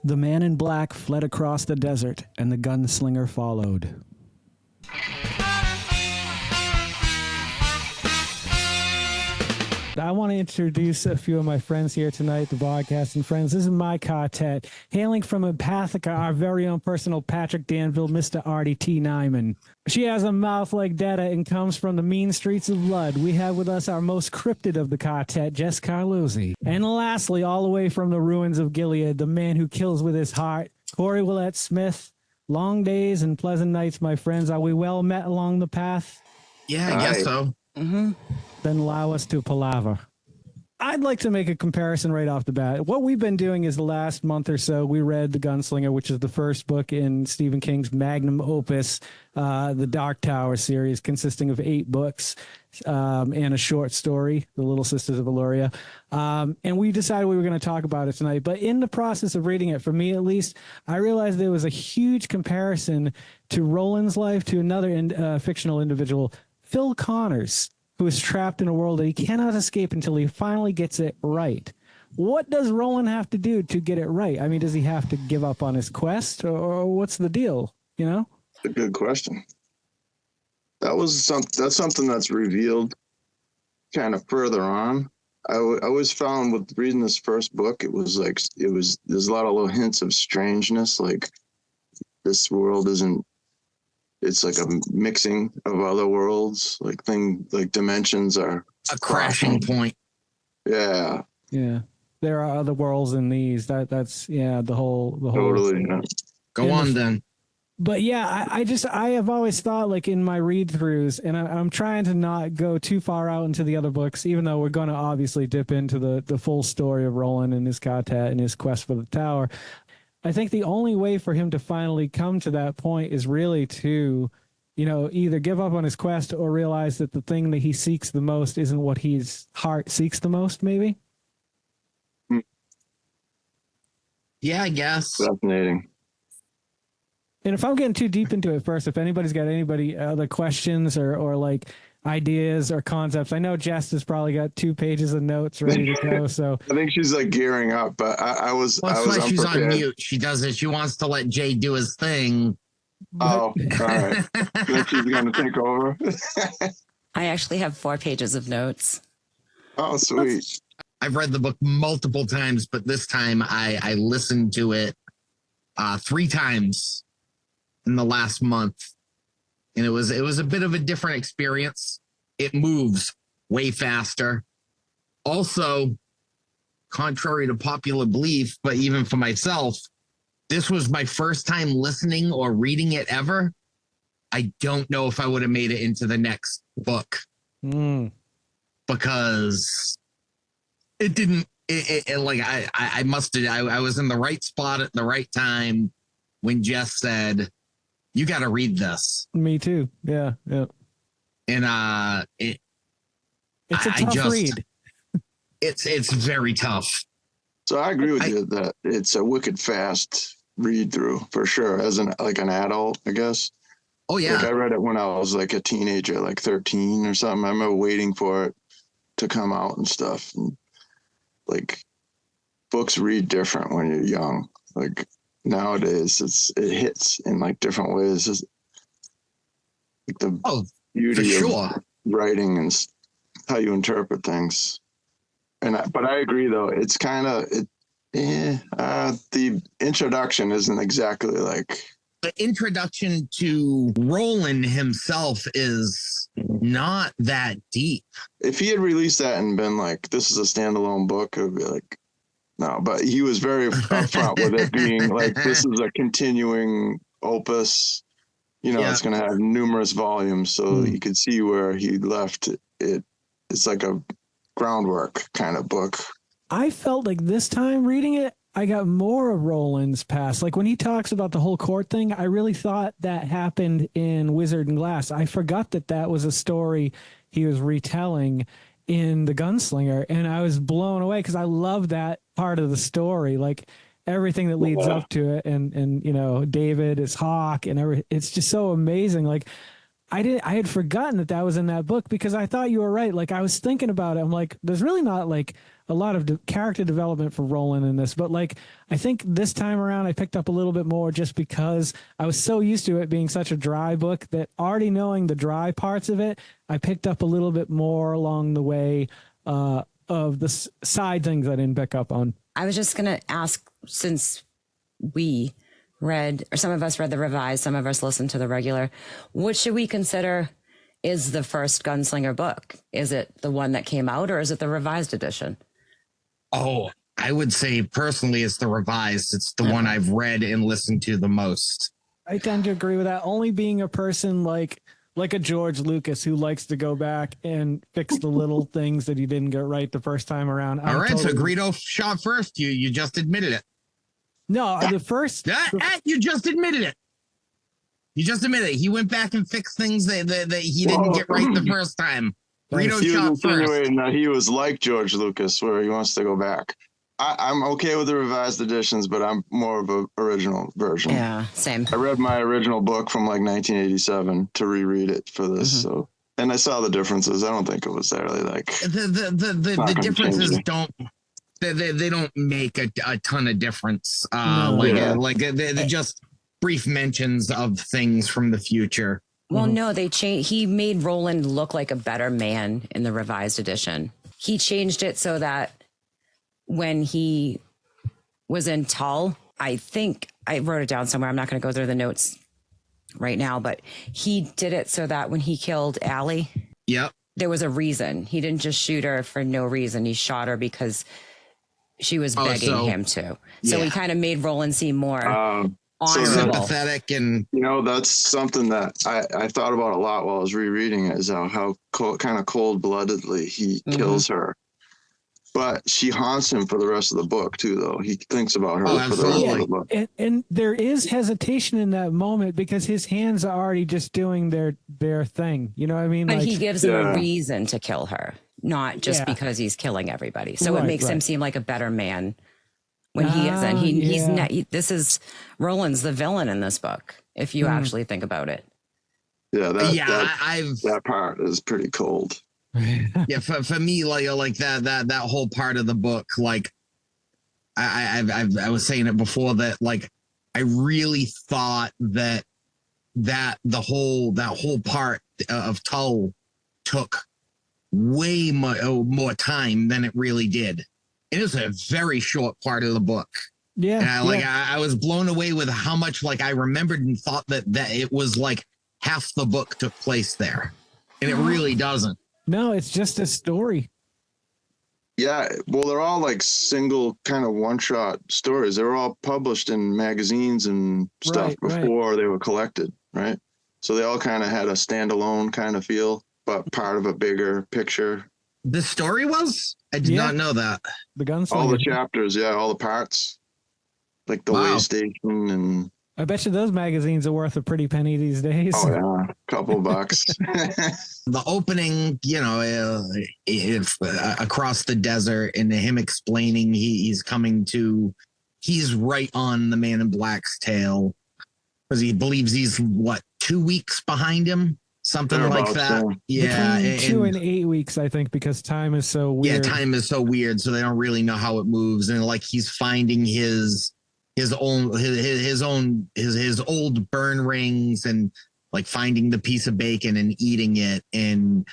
The man in black fled across the desert, and the gunslinger followed. I want to introduce a few of my friends here tonight, the Vodkast and friends. This is my Ka-tet, hailing from Empathica, our very own personal Patrick Danville, Mr. Artie T. Nyman. She has a mouth like Detta and comes from the mean streets of Lud. We have with us our most cryptid of the Ka-tet, Jess Carluzzi. And lastly, all the way from the ruins of Gilead, the man who kills with his heart, Corey Willett Smith. Long days and pleasant nights, my friends. Are we well met along the path? Yeah, I guess so. Mm-hmm. Then allow us to palaver. I'd like to make a comparison right off the bat. What we've been doing is the last month or so, we read The Gunslinger, which is the first book in Stephen King's magnum opus, the Dark Tower series, consisting of 8 books and a short story, The Little Sisters of Eluria. And we decided we were going to talk about it tonight. But in the process of reading it, for me at least, I realized there was a huge comparison to Roland's life to another fictional individual, Phil Connors, who is trapped in a world that he cannot escape until he finally gets it right. What does Roland have to do to get it right? I mean, does he have to give up on his quest, or what's the deal? You know, a good question. That's something that's revealed kind of further on. I always found with reading this first book, there's a lot of little hints of strangeness, like this world isn't. It's like a mixing of other worlds, like dimensions are a crashing point. Yeah. Yeah. There are other worlds in these. That's the whole totally. Yeah. Go on then. But yeah, I have always thought, like, in my read throughs, and I'm trying to not go too far out into the other books, even though we're going to obviously dip into the full story of Roland and his Ka-tet and his quest for the tower. I think the only way for him to finally come to that point is really to, either give up on his quest or realize that the thing that he seeks the most isn't what his heart seeks the most, maybe? Yeah, I guess. Fascinating. And if I'm getting too deep into it first, if anybody's got other questions or like ideas or concepts, I know Jess has probably got 2 pages of notes ready to go. So I think she's like gearing up, but I was. That's why she's on mute. She does it. She wants to let Jay do his thing. Oh, all right. Then she's going to take over. I actually have 4 pages of notes. Oh, sweet. I've read the book multiple times, but this time I listened to it 3 times in the last month. And it was a bit of a different experience. It moves way faster. Also, contrary to popular belief, but even for myself, this was my first time listening or reading it ever. I don't know if I would have made it into the next book. Because it didn't, I was in the right spot at the right time when Jess said, "You got to read this." Me too. Yeah. And it's a tough read. It's very tough. So I agree with you that it's a wicked fast read through for sure. As an adult, I guess. Oh yeah. Like I read it when I was like a teenager, like 13 or something. I remember waiting for it to come out and stuff. And like books read different when you're young. Like nowadays it hits in like different ways. It's like the beauty of writing and how you interpret things. But I agree though, it's kind of the introduction isn't exactly like the introduction to Roland himself is not that deep. If he had released that and been like, this is a standalone book, it would be like, no, but he was very upfront with it being like, this is a continuing opus, it's going to have numerous volumes. So you could see where he left it. It's like a groundwork kind of book. I felt like this time reading it, I got more of Roland's past. Like when he talks about the whole court thing, I really thought that happened in Wizard and Glass. I forgot that was a story he was retelling in The Gunslinger, and I was blown away because I love that part of the story, like everything that leads up to it, and David is Hawk, and it's just so amazing. Like I had forgotten that was in that book because I thought you were right. Like I was thinking about it. I'm like, there's really not like a lot of character development for Roland in this, but like, I think this time around I picked up a little bit more just because I was so used to it being such a dry book that already knowing the dry parts of it, I picked up a little bit more along the way, of the side things I didn't pick up on. I was just going to ask, since we read, or some of us read the revised, some of us listened to the regular, what should we consider is the first Gunslinger book? Is it the one that came out, or is it the revised edition? Oh, I would say personally it's the revised. It's the one I've read and listened to the most. I tend to agree with that. Only being a person like a George Lucas who likes to go back and fix the little things that he didn't get right the first time around. All right, so Greedo shot first. You just admitted it. No, the first. You just admitted it. You just admitted it. He went back and fixed things that he didn't get right the first time. Greedo shot first. That he was like George Lucas, where he wants to go back. I'm okay with the revised editions, but I'm more of an original version. Yeah, same. I read my original book from like 1987 to reread it for this, so and I saw the differences. I don't think it was really like the differences don't. They don't make a ton of difference. They're just brief mentions of things from the future. Well, no, they changed. He made Roland look like a better man in the revised edition. He changed it so that when he was in Tull, I think I wrote it down somewhere. I'm not going to go through the notes right now, but he did it so that when he killed Allie, there was a reason. He didn't just shoot her for no reason. He shot her because she was begging him to. So he kind of made Roland seem more honorable. Sympathetic, and that's something that I thought about a lot while I was rereading it, is how kind of cold-bloodedly he kills her. But she haunts him for the rest of the book too, though. He thinks about her for the rest of the book. And there is hesitation in that moment because his hands are already just doing their thing. You know what I mean? But he gives her a reason to kill her, not just because he's killing everybody. So it makes him seem like a better man when he isn't. He's not. This is Roland's the villain in this book, if you actually think about it. Yeah, that part is pretty cold. Yeah, for me, like that whole part of the book, like I was saying it before, that like I really thought that the whole part of Tull took way more time than it really did. It was a very short part of the book. Yeah, and I was blown away with how much I remembered and thought that it was like half the book took place there, and it really doesn't. No, it's just a story. Yeah, well, they're all like single kind of one-shot stories. They were all published in magazines and stuff before they were collected, right? So they all kind of had a standalone kind of feel, but part of a bigger picture. The story was? I did not know that. The Gunslinger. All the chapters, all the parts, like the way station and. I bet you those magazines are worth a pretty penny these days. Oh yeah, a couple bucks. The opening, across the desert, and him explaining he's right on the Man in Black's tail because he believes he's 2 weeks behind him, something like that. So. Yeah, between 2 and 8 weeks, I think, because time is so weird. Yeah, time is so weird, so they don't really know how it moves, and he's finding his old burn rings and finding the piece of bacon and eating it and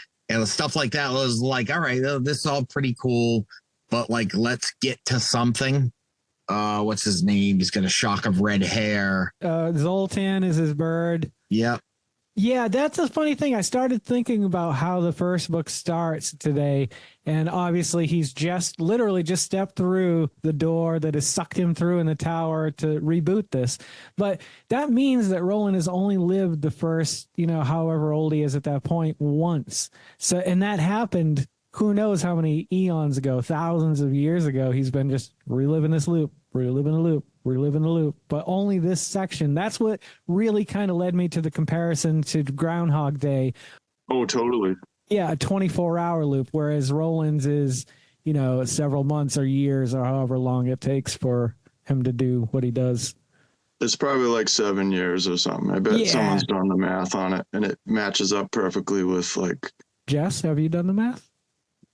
stuff like that. I was like, all right, this is all pretty cool, but let's get to something. What's his name? He's got a shock of red hair. Zoltan is his bird. Yep. Yeah, that's a funny thing. I started thinking about how the first book starts today, and obviously he's literally just stepped through the door that has sucked him through in the tower to reboot this. But that means that Roland has only lived the first, however old he is at that point, once. So, and that happened, who knows how many eons ago, thousands of years ago. He's been just reliving this loop, reliving the loop. But only this section. That's what really kind of led me to the comparison to Groundhog Day. Oh, totally. Yeah, a 24-hour loop, whereas Roland's is, several months or years or however long it takes for him to do what he does. It's probably like 7 years or something. I bet someone's done the math on it, and it matches up perfectly with like. Jess, have you done the math?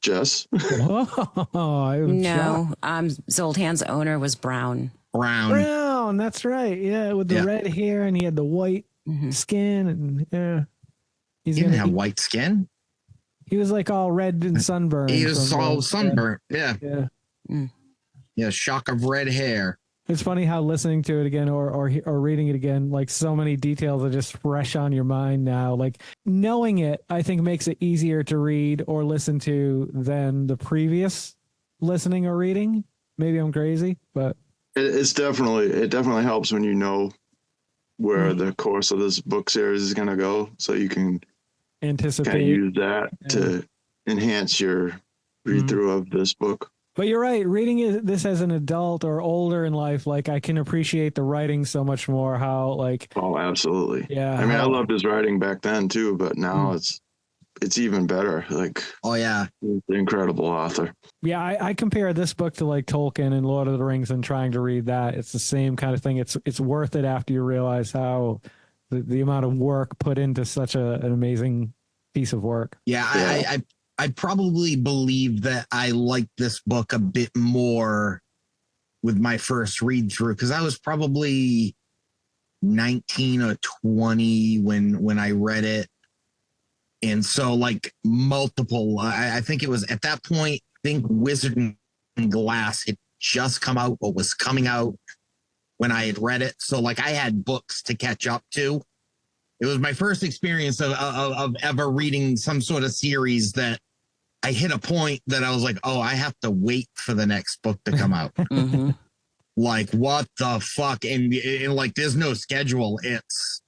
Jess? Oh, no. Zoltan's owner was Brown. Brown, that's right. Yeah, with the red hair, and he had the white skin, and he didn't have white skin. He was like all red and sunburned. He was all sunburned. Yeah. Yeah. Shock of red hair. It's funny how listening to it again or reading it again, like so many details are just fresh on your mind now. Like knowing it, I think makes it easier to read or listen to than the previous listening or reading. Maybe I'm crazy, but it definitely helps when you know where the course of this book series is going to go, so you can anticipate, kind of use that to enhance your read through of this book. But you're right. Reading this as an adult or older in life, like I can appreciate the writing so much more. How like absolutely. Yeah. I mean, I loved his writing back then too, but now it's even better. Like he's an incredible author. Yeah, I compare this book to like Tolkien and Lord of the Rings and trying to read that. It's the same kind of thing. It's worth it after you realize how the amount of work put into such an amazing piece of work. Yeah. I probably believe that I liked this book a bit more with my first read through, because I was probably 19 or 20 when I read it. And so like multiple, I think it was at that point, I think Wizard and Glass had just come out or was coming out when I had read it. So like I had books to catch up to. It was my first experience of ever reading some sort of series that I hit a point that I was like, oh, I have to wait for the next book to come out. Like, what the fuck? And like, there's no schedule. It's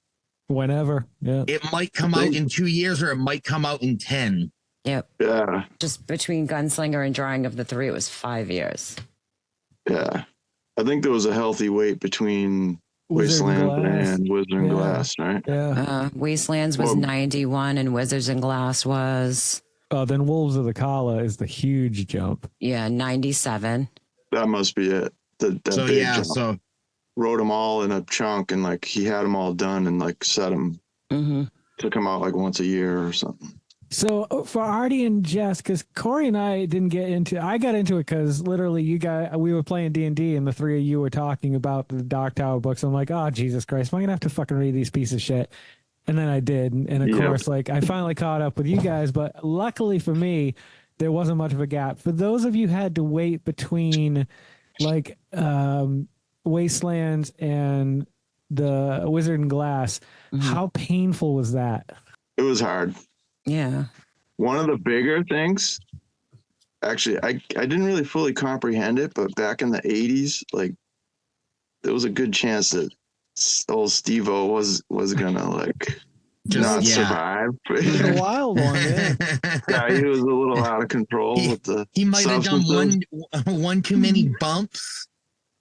whenever. Yeah. It might come out in 2 years or it might come out in 10. Yep. Yeah. Just between Gunslinger and Drawing of the Three, it was 5 years. Yeah. I think there was a healthy wait between Wizard Wasteland and Wizard and Glass, right? Yeah. Wastelands was 91 and Wizards and Glass was... Then Wolves of the Kala is the huge jump. Yeah, 97. That must be it. That so big yeah, jump. so wrote them all in a chunk, and like he had them all done and like set them to come out like once a year or something. So for Artie and Jess, because Corey and I didn't get into, I got into it because literally we were playing D&D and the three of you were talking about the Dark Tower books. I'm like, oh Jesus Christ, am I gonna have to fucking read these pieces of shit? And then I did. And of course, like I finally caught up with you guys, but luckily for me, there wasn't much of a gap. For those of you who had to wait between like Wastelands and the Wizard and Glass, how painful was that? It was hard. Yeah. One of the bigger things, actually, I didn't really fully comprehend it, but back in the 80s, like there was a good chance that old Steve-O was gonna like not survive. He's a wild one, yeah. Yeah, he was a little out of control with the he might have done one too many bumps.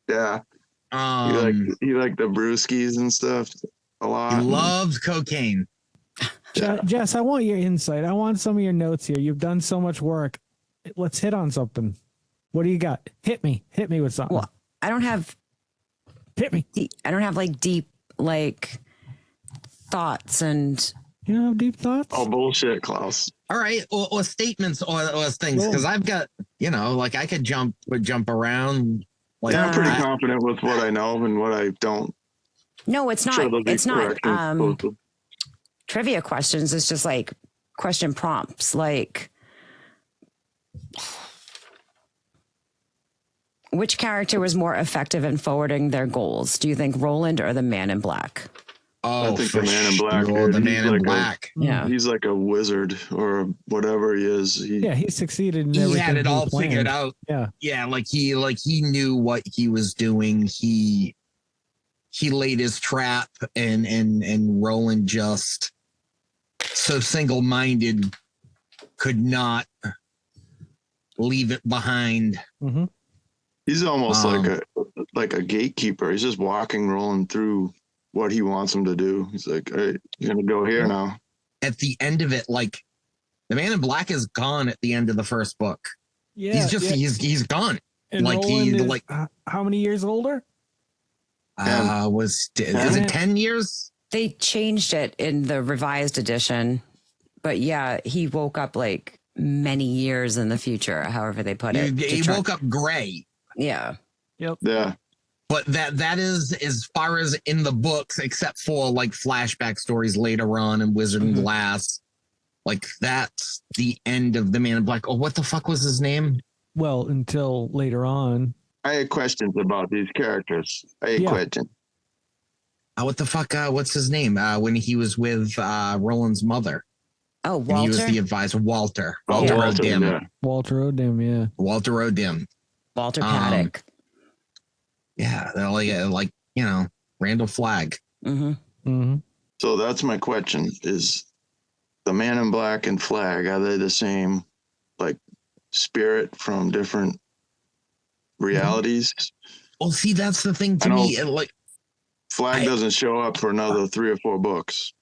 Yeah. He liked the brewskis and stuff a lot. He loves cocaine. Jess, I want your insight. I want some of your notes here. You've done so much work. Let's hit on something. What do you got? Hit me with something. Well, I don't have like deep like thoughts and. You don't have deep thoughts? Oh, bullshit, Klaus. All right, or statements or things, because I've got, like I could jump around. Like, I'm pretty confident with what I know and what I don't. No, it's not. It's not trivia questions. It's just like question prompts. Like, which character was more effective in forwarding their goals? Do you think Roland or the Man in Black? Oh, I think the Man in Black. The Man in Black. Yeah, he's like a wizard or whatever he is. He succeeded in everything. He had it all figured out. Yeah, like he knew what he was doing. He laid his trap, and Roland just so single-minded could not leave it behind. Mm-hmm. He's almost like a gatekeeper. He's just walking Roland through what he wants him to do. He's like, hey, you're gonna go here now. At the end of it, like the Man in Black is gone at the end of the first book. Yeah, he's gone. And like Roland is, how many years older? Is it 10 years? They changed it in the revised edition, but yeah, he woke up like many years in the future, however they put it. He woke up gray. Yeah. Yep. Yeah. But that is as far as in the books, except for like flashback stories later on in Wizard and Glass. Like that's the end of the Man in Black. Oh, what the fuck was his name? Well, until later on. I had questions about these characters. I had questions. What the fuck? What's his name? When he was with Roland's mother. Oh, Walter. And he was the advisor, Walter. Walter O'Dim. Yeah. Walter O'Dim, yeah. Walter O'Dim. Walter Paddock. Yeah, they're like Randall Flagg. Mm-hmm. Mm-hmm. So that's my question: is the Man in Black and Flag, are they the same, like spirit from different realities? Well, see, that's the thing to me. Like, Flag doesn't show up for another 3 or 4 books.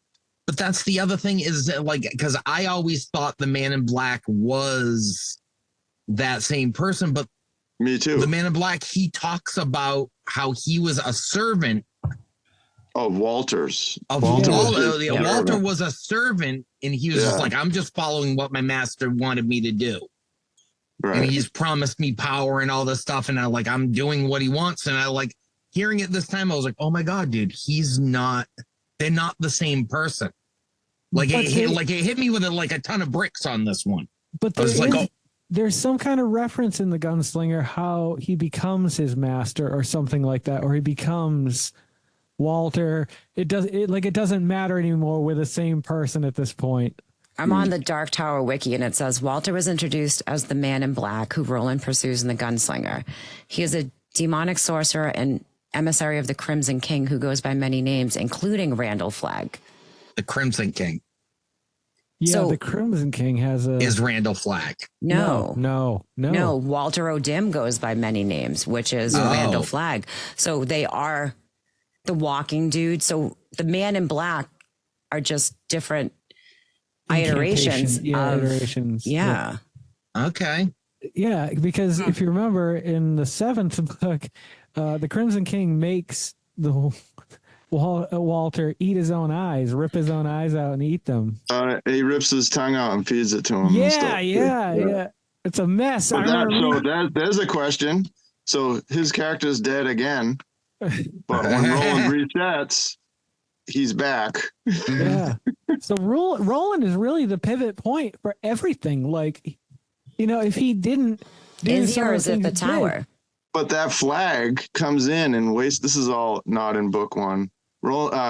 But that's the other thing is that, like, because I always thought the Man in Black was that same person, but me too. The Man in Black, he talks about how he was a servant of Walter's. Walter was a servant, and he was just like, I'm just following what my master wanted me to do. Right. And he's promised me power and all this stuff, and I'm doing what he wants. And I like hearing it this time, I was like, oh my God, dude, they're not the same person. Like it hit me with a ton of bricks on this one. But there's some kind of reference in the Gunslinger how he becomes his master or something like that, or he becomes Walter. It doesn't matter anymore. We're the same person at this point. I'm on the Dark Tower wiki, and it says Walter was introduced as the Man in Black who Roland pursues in the Gunslinger. He is a demonic sorcerer and emissary of the Crimson King who goes by many names, including Randall Flagg. The Crimson King. Yeah, the Crimson King is Randall Flagg. No. Walter O'Dim goes by many names, which is Randall Flagg. So they are the walking dude. So the Man in Black are just different iterations. Yeah. Okay. Yeah, because if you remember in the 7th book, the Crimson King makes the Walter eat his own eyes, rip his own eyes out and eat them. He rips his tongue out and feeds it to him. Yeah. It's a mess. There's a question. So his character's dead again, but when Roland resets, he's back. Yeah. So Roland is really the pivot point for everything. Like, if he didn't do is he or is it the tower? But that Flag comes in and wastes. This is all not in book 1.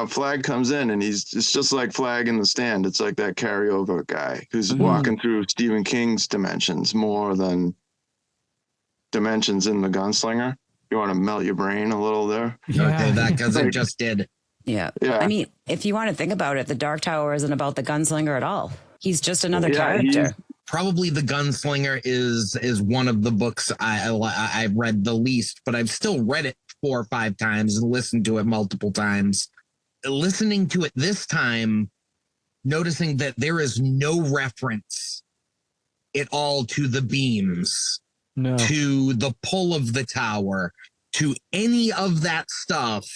Flag comes in and it's just like Flag in the Stand. It's like that carryover guy who's walking through Stephen King's dimensions more than dimensions in the Gunslinger. You want to melt your brain a little there? Yeah, because it just did. Yeah. I mean, if you want to think about it, the Dark Tower isn't about the Gunslinger at all. He's just another character. Probably the Gunslinger is one of the books I've read the least, but I've still read it 4 or 5 times and listened to it multiple times. Listening to it this time, noticing that there is no reference at all to the beams, to the pull of the tower, to any of that stuff,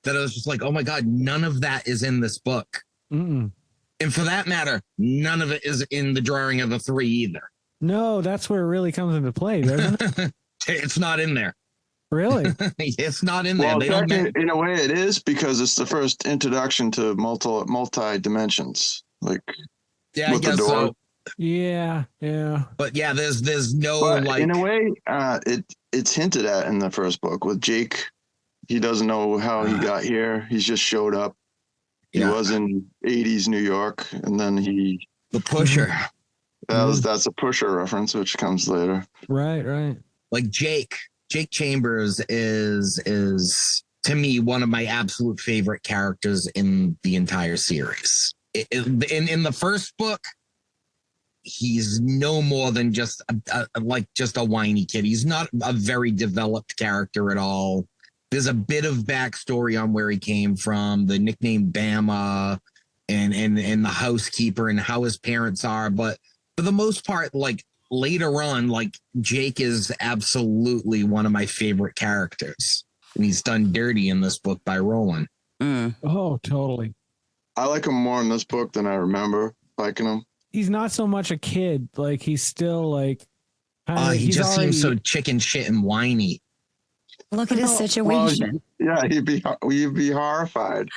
that I was just like, oh my God, none of that is in this book. Mm-mm. And for that matter, none of it is in the drawing of the 3 either. No, that's where it really comes into play, doesn't it? It's not in there. Really? It's not in there. Well, in a way it is, because it's the first introduction to multi dimensions. Like, I guess so. Yeah. But yeah, there's no in a way, it's hinted at in the first book with Jake. He doesn't know how he got here. He's just showed up. He was in 80s New York, and then the Pusher. That's a Pusher reference, which comes later. Right. Like Jake Chambers is to me one of my absolute favorite characters in the entire series. In the first book, he's no more than just a whiny kid. He's not a very developed character at all. There's a bit of backstory on where he came from, the nickname Bama, and the housekeeper and how his parents are. But for the most part, like later on, like Jake is absolutely one of my favorite characters. And he's done dirty in this book by Roland. Oh, totally. I like him more in this book than I remember liking him. He's not so much a kid. Like, he's still like, He just seems so chicken shit and whiny. Look at his situation. Well, yeah, you'd be horrified.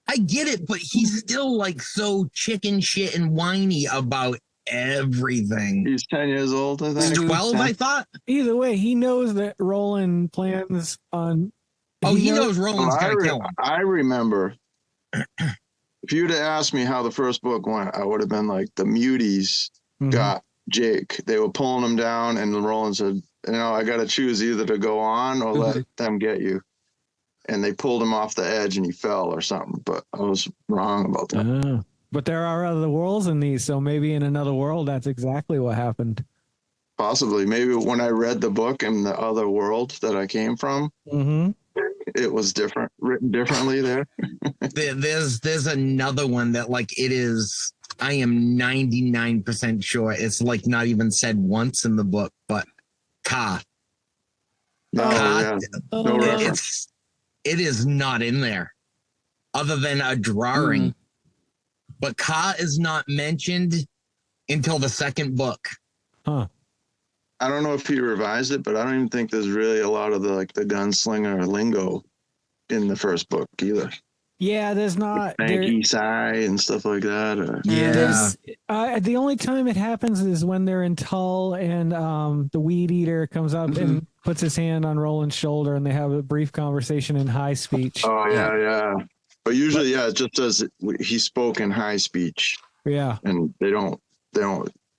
I get it, but he's still like so chicken shit and whiny about everything. He's 10 years old, I think. He's 12, I thought. Either way, he knows that Roland plans on. He knows Roland's gonna kill him. I remember. If you'd have asked me how the first book went, I would have been like, the muties got Jake. They were pulling him down, and Roland said, I got to choose either to go on or let them get you. And they pulled him off the edge, and he fell or something. But I was wrong about that. But there are other worlds in these, so maybe in another world, that's exactly what happened. Possibly. Maybe when I read the book in the other world that I came from, it was different, written differently there. There's another one that like it is. I am 99% sure it's like not even said once in the book, but Ka. It is not in there, other than a drawing. But Ka is not mentioned until the second book. Huh. I don't know if he revised it, but I don't even think there's really a lot of the gunslinger lingo in the first book either. Yeah, there's not. Maggie Sai and stuff like that. The only time it happens is when they're in Tull and the weed eater comes up and puts his hand on Roland's shoulder and they have a brief conversation in high speech. Oh, yeah. But usually, it just says he spoke in high speech. Yeah. And they don't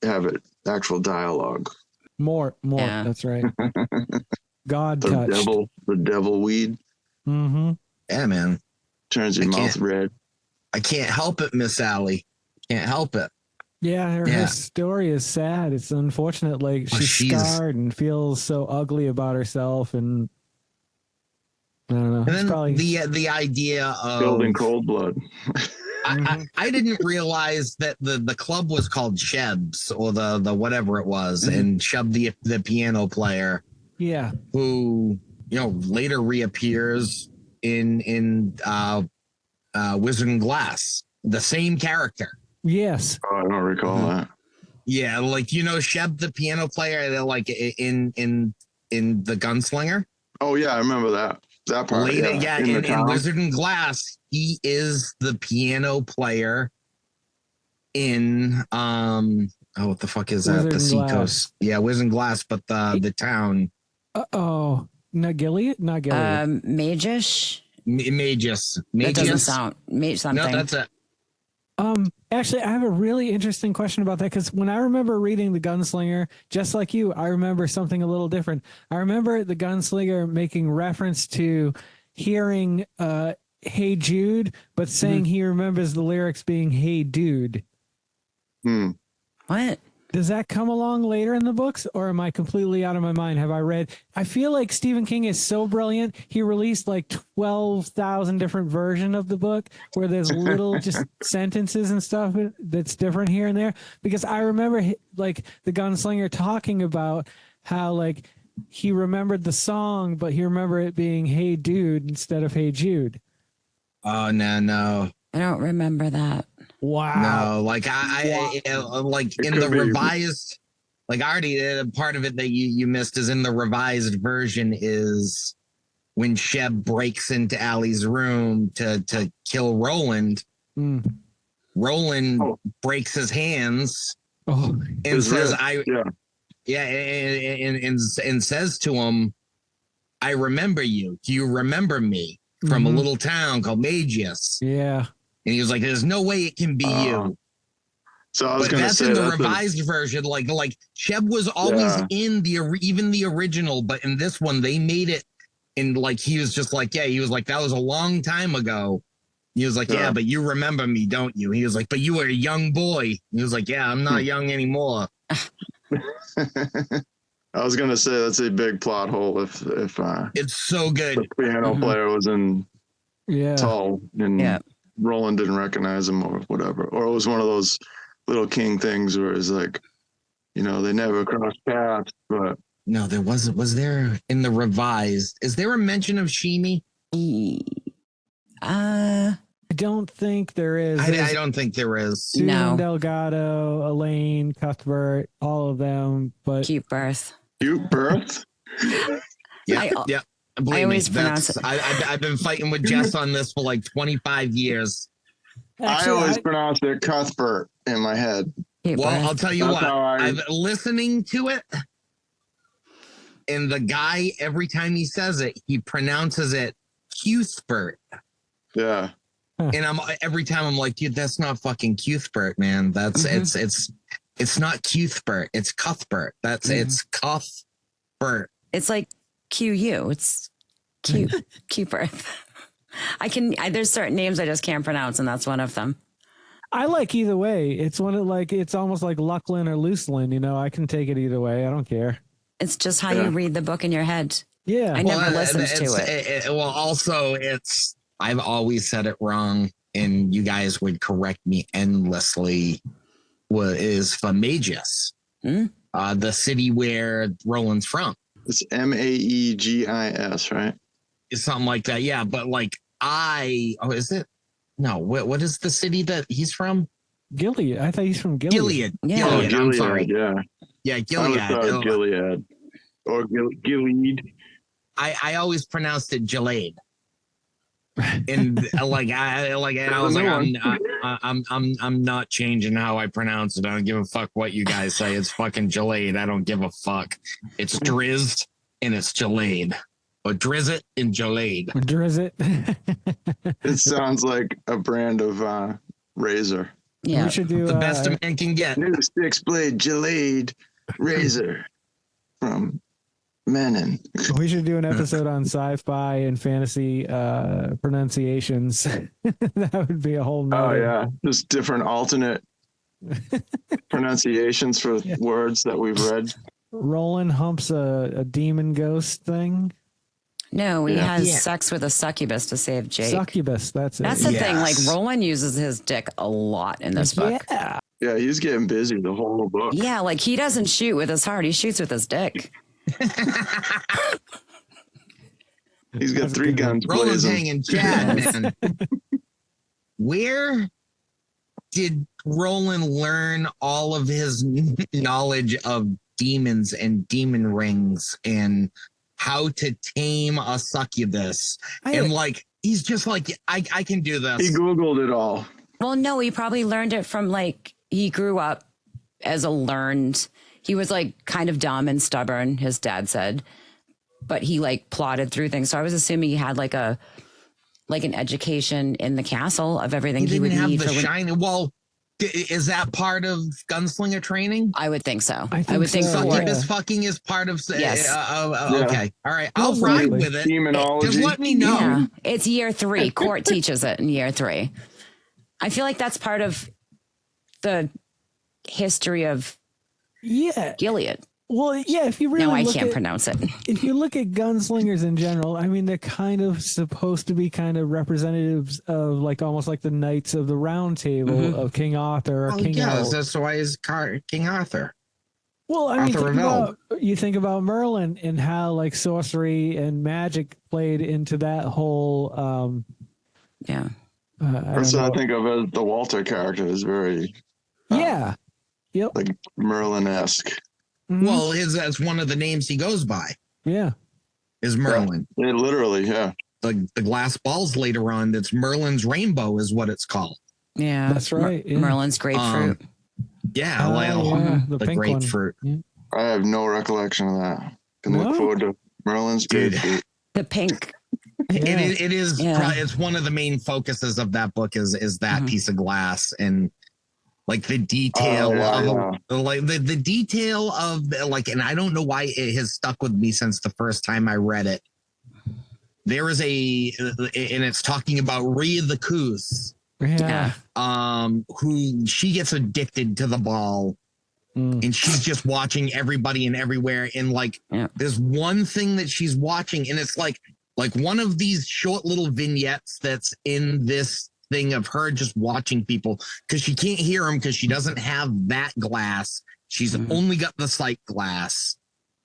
have it actual dialogue. More. Yeah. That's right. God touched. The devil weed. Mm-hmm. Yeah, man. Turns your mouth red. I can't help it, Miss Allie. Can't help it. Yeah, her story is sad. It's unfortunate. Like, she's scarred and feels so ugly about herself, and I don't know. And then the idea of killed in cold blood. I didn't realize that the club was called Sheb's, or the whatever it was, and Sheb the piano player. Yeah. Who later reappears in Wizard and Glass, the same character. Yes. Oh, I don't recall that. Yeah, like Sheb the piano player, like in the Gunslinger. Oh yeah, I remember that part. Later, in Wizard and Glass, he is the piano player in what the fuck is that? The Seacoast. Yeah, Wizard and Glass, but the town. Not Gilead? Not Gilead. Magus. That doesn't sound something. No, that's it. Actually, I have a really interesting question about that, because when I remember reading The Gunslinger, just like you, I remember something a little different. I remember The Gunslinger making reference to hearing Hey Jude, but saying he remembers the lyrics being Hey Dude. What? Does that come along later in the books, or am I completely out of my mind? I feel like Stephen King is so brilliant. He released like 12,000 different versions of the book where there's little just sentences and stuff that's different here and there. Because I remember like the Gunslinger talking about how like he remembered the song, but he remembered it being Hey Dude instead of Hey Jude. Oh, no. I don't remember that. Wow. No, like I like in the revised, like already part of it that you missed is in the revised version is when Sheb breaks into Allie's room to kill Roland. Roland breaks his hands and says, and says to him, I remember you. Do you remember me from a little town called Magus? Yeah. And he was like, "There's no way it can be you." So I was going to say in the revised version. Like Sheb was always in even the original, but in this one they made it. And like he was just like, he was like, that was a long time ago. He was like, but you remember me, don't you? He was like, but you were a young boy. He was like, I'm not young anymore. I was going to say that's a big plot hole if it's so good. The piano player was in Tull and Roland didn't recognize him or whatever. Or it was one of those little King things where it's like, they never crossed paths, but No, there wasn't. Was there in the revised? Is there a mention of Shimi? Uh, I don't think there is. I don't think there is. Susan No. Delgado, Elaine, Cuthbert, all of them. But cute birth. Cute birth. Yeah, yeah. Believe I always me, pronounce it. I've been fighting with Jess on this for like 25 years. actually, I always pronounce it Cuthbert in my head. Cute Well, birth. I'll tell you That's what. how I've listening to it, and the guy every time he says it, he pronounces it Cuthbert. Yeah. And every time I'm like, dude, that's not fucking Cuthbert, man. That's it's not Cuthbert. It's Cuthbert. It's Cuthbert. It's like QU. It's cute. Cute birth. There's certain names I just can't pronounce, and that's one of them. I like either way. It's it's almost like Lucklin or Lucelin. You know, I can take it either way. I don't care. It's just how you read the book in your head. Yeah. I never listened to it. Well, also, I've always said it wrong, and you guys would correct me endlessly. Is Famagus, the city where Roland's from? It's Maegis, right? It's something like that. Yeah, but like is it? No, what is the city that he's from? Gilead. I thought he's from Gilead. Gilead. Yeah. Gilead. I'm Gilead, sorry. Yeah. Gilead. I always thought Gilead. Or Gilead. I always pronounced it Gilead. And I was like, I'm not changing how I pronounce it. I don't give a fuck what you guys say. It's fucking Gilead. I don't give a fuck. It's Drizzt and it's Gilead. Or Drizzit and Gilead. Drizzit. It sounds like a brand of razor. Yeah. We should do The best a man can get. New 6-blade Gilead razor from Menon. we should do an episode on sci-fi and fantasy pronunciations. That would be a whole Oh nother. yeah, just different alternate pronunciations for words that we've read. Roland humps a demon ghost thing. No, he has sex with a succubus to save Jake. Succubus, that's it. That's the thing. Like Yes. Roland uses his dick a lot in this book. Yeah. Yeah, he's getting busy the whole book. Yeah, like he doesn't shoot with his heart; he shoots with his dick. He's got That's a 3 good guns Roland's blazing. hanging Chad, man. Where did Roland learn all of his knowledge of demons and demon rings and how to tame a succubus? And like, he's just like, I can do this. He Googled it all. Well, no, he probably learned it from he grew up as he was like kind of dumb and stubborn, his dad said, but he plotted through things. So I was assuming he had an education in the castle of everything he would need. Well, is that part of gunslinger training? I would think so. I would think so. Succubus fucking is part of. Yes. Okay. All right. I'll Most ride likely. with it. Demonology. Just let me know. Yeah, it's year 3. Court teaches it in year 3. I feel like that's part of the history of Gilead. Well, yeah, if you really No, I look can't at, pronounce it. if you look at gunslingers in general, I mean, they're kind of supposed to be kind of representatives of almost like the Knights of the Round Table of King Arthur or King Arthur. That's why he's King Arthur. Well, I mean, Arthur you think about Merlin and how sorcery and magic played into that whole. Yeah. That's what I think of as the Walter character is very Yeah. Yep. like Merlin-esque. Mhm. Well, that's one of the names he goes by Yeah. is Merlin. Yeah, literally, yeah. The glass balls later on, that's Merlin's rainbow is what it's called. Yeah. That's right. Yeah. Merlin's grapefruit. Yeah, yeah, the the pink one. grapefruit. I have no recollection of that. Can No? look forward to Merlin's Dude. grapefruit. The pink. Yeah. It is. Yeah. It's one of the main focuses of that book is that piece of glass and the detail the detail of and I don't know why it has stuck with me since the first time I read it. There is and it's talking about Rhea the Coos, Yeah. who she gets addicted to the ball. And she's just watching everybody and everywhere. And there's one thing that she's watching, and it's like one of these short little vignettes that's in this thing of her just watching people because she can't hear them because she doesn't have that glass. She's only got the sight glass.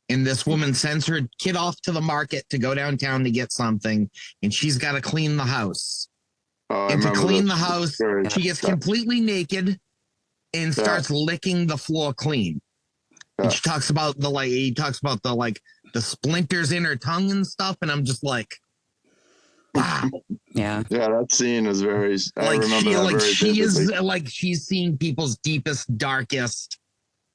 And this woman sends her kid off to the market to go downtown to get something, and she's got to clean the house. Oh, And to clean the this. house, she gets completely naked and starts licking the floor clean. And she talks about the splinters in her tongue and stuff, and I'm just like, wow. Yeah, that scene is very. I Like remember she, that like very she vividly. is like she's seeing people's deepest, darkest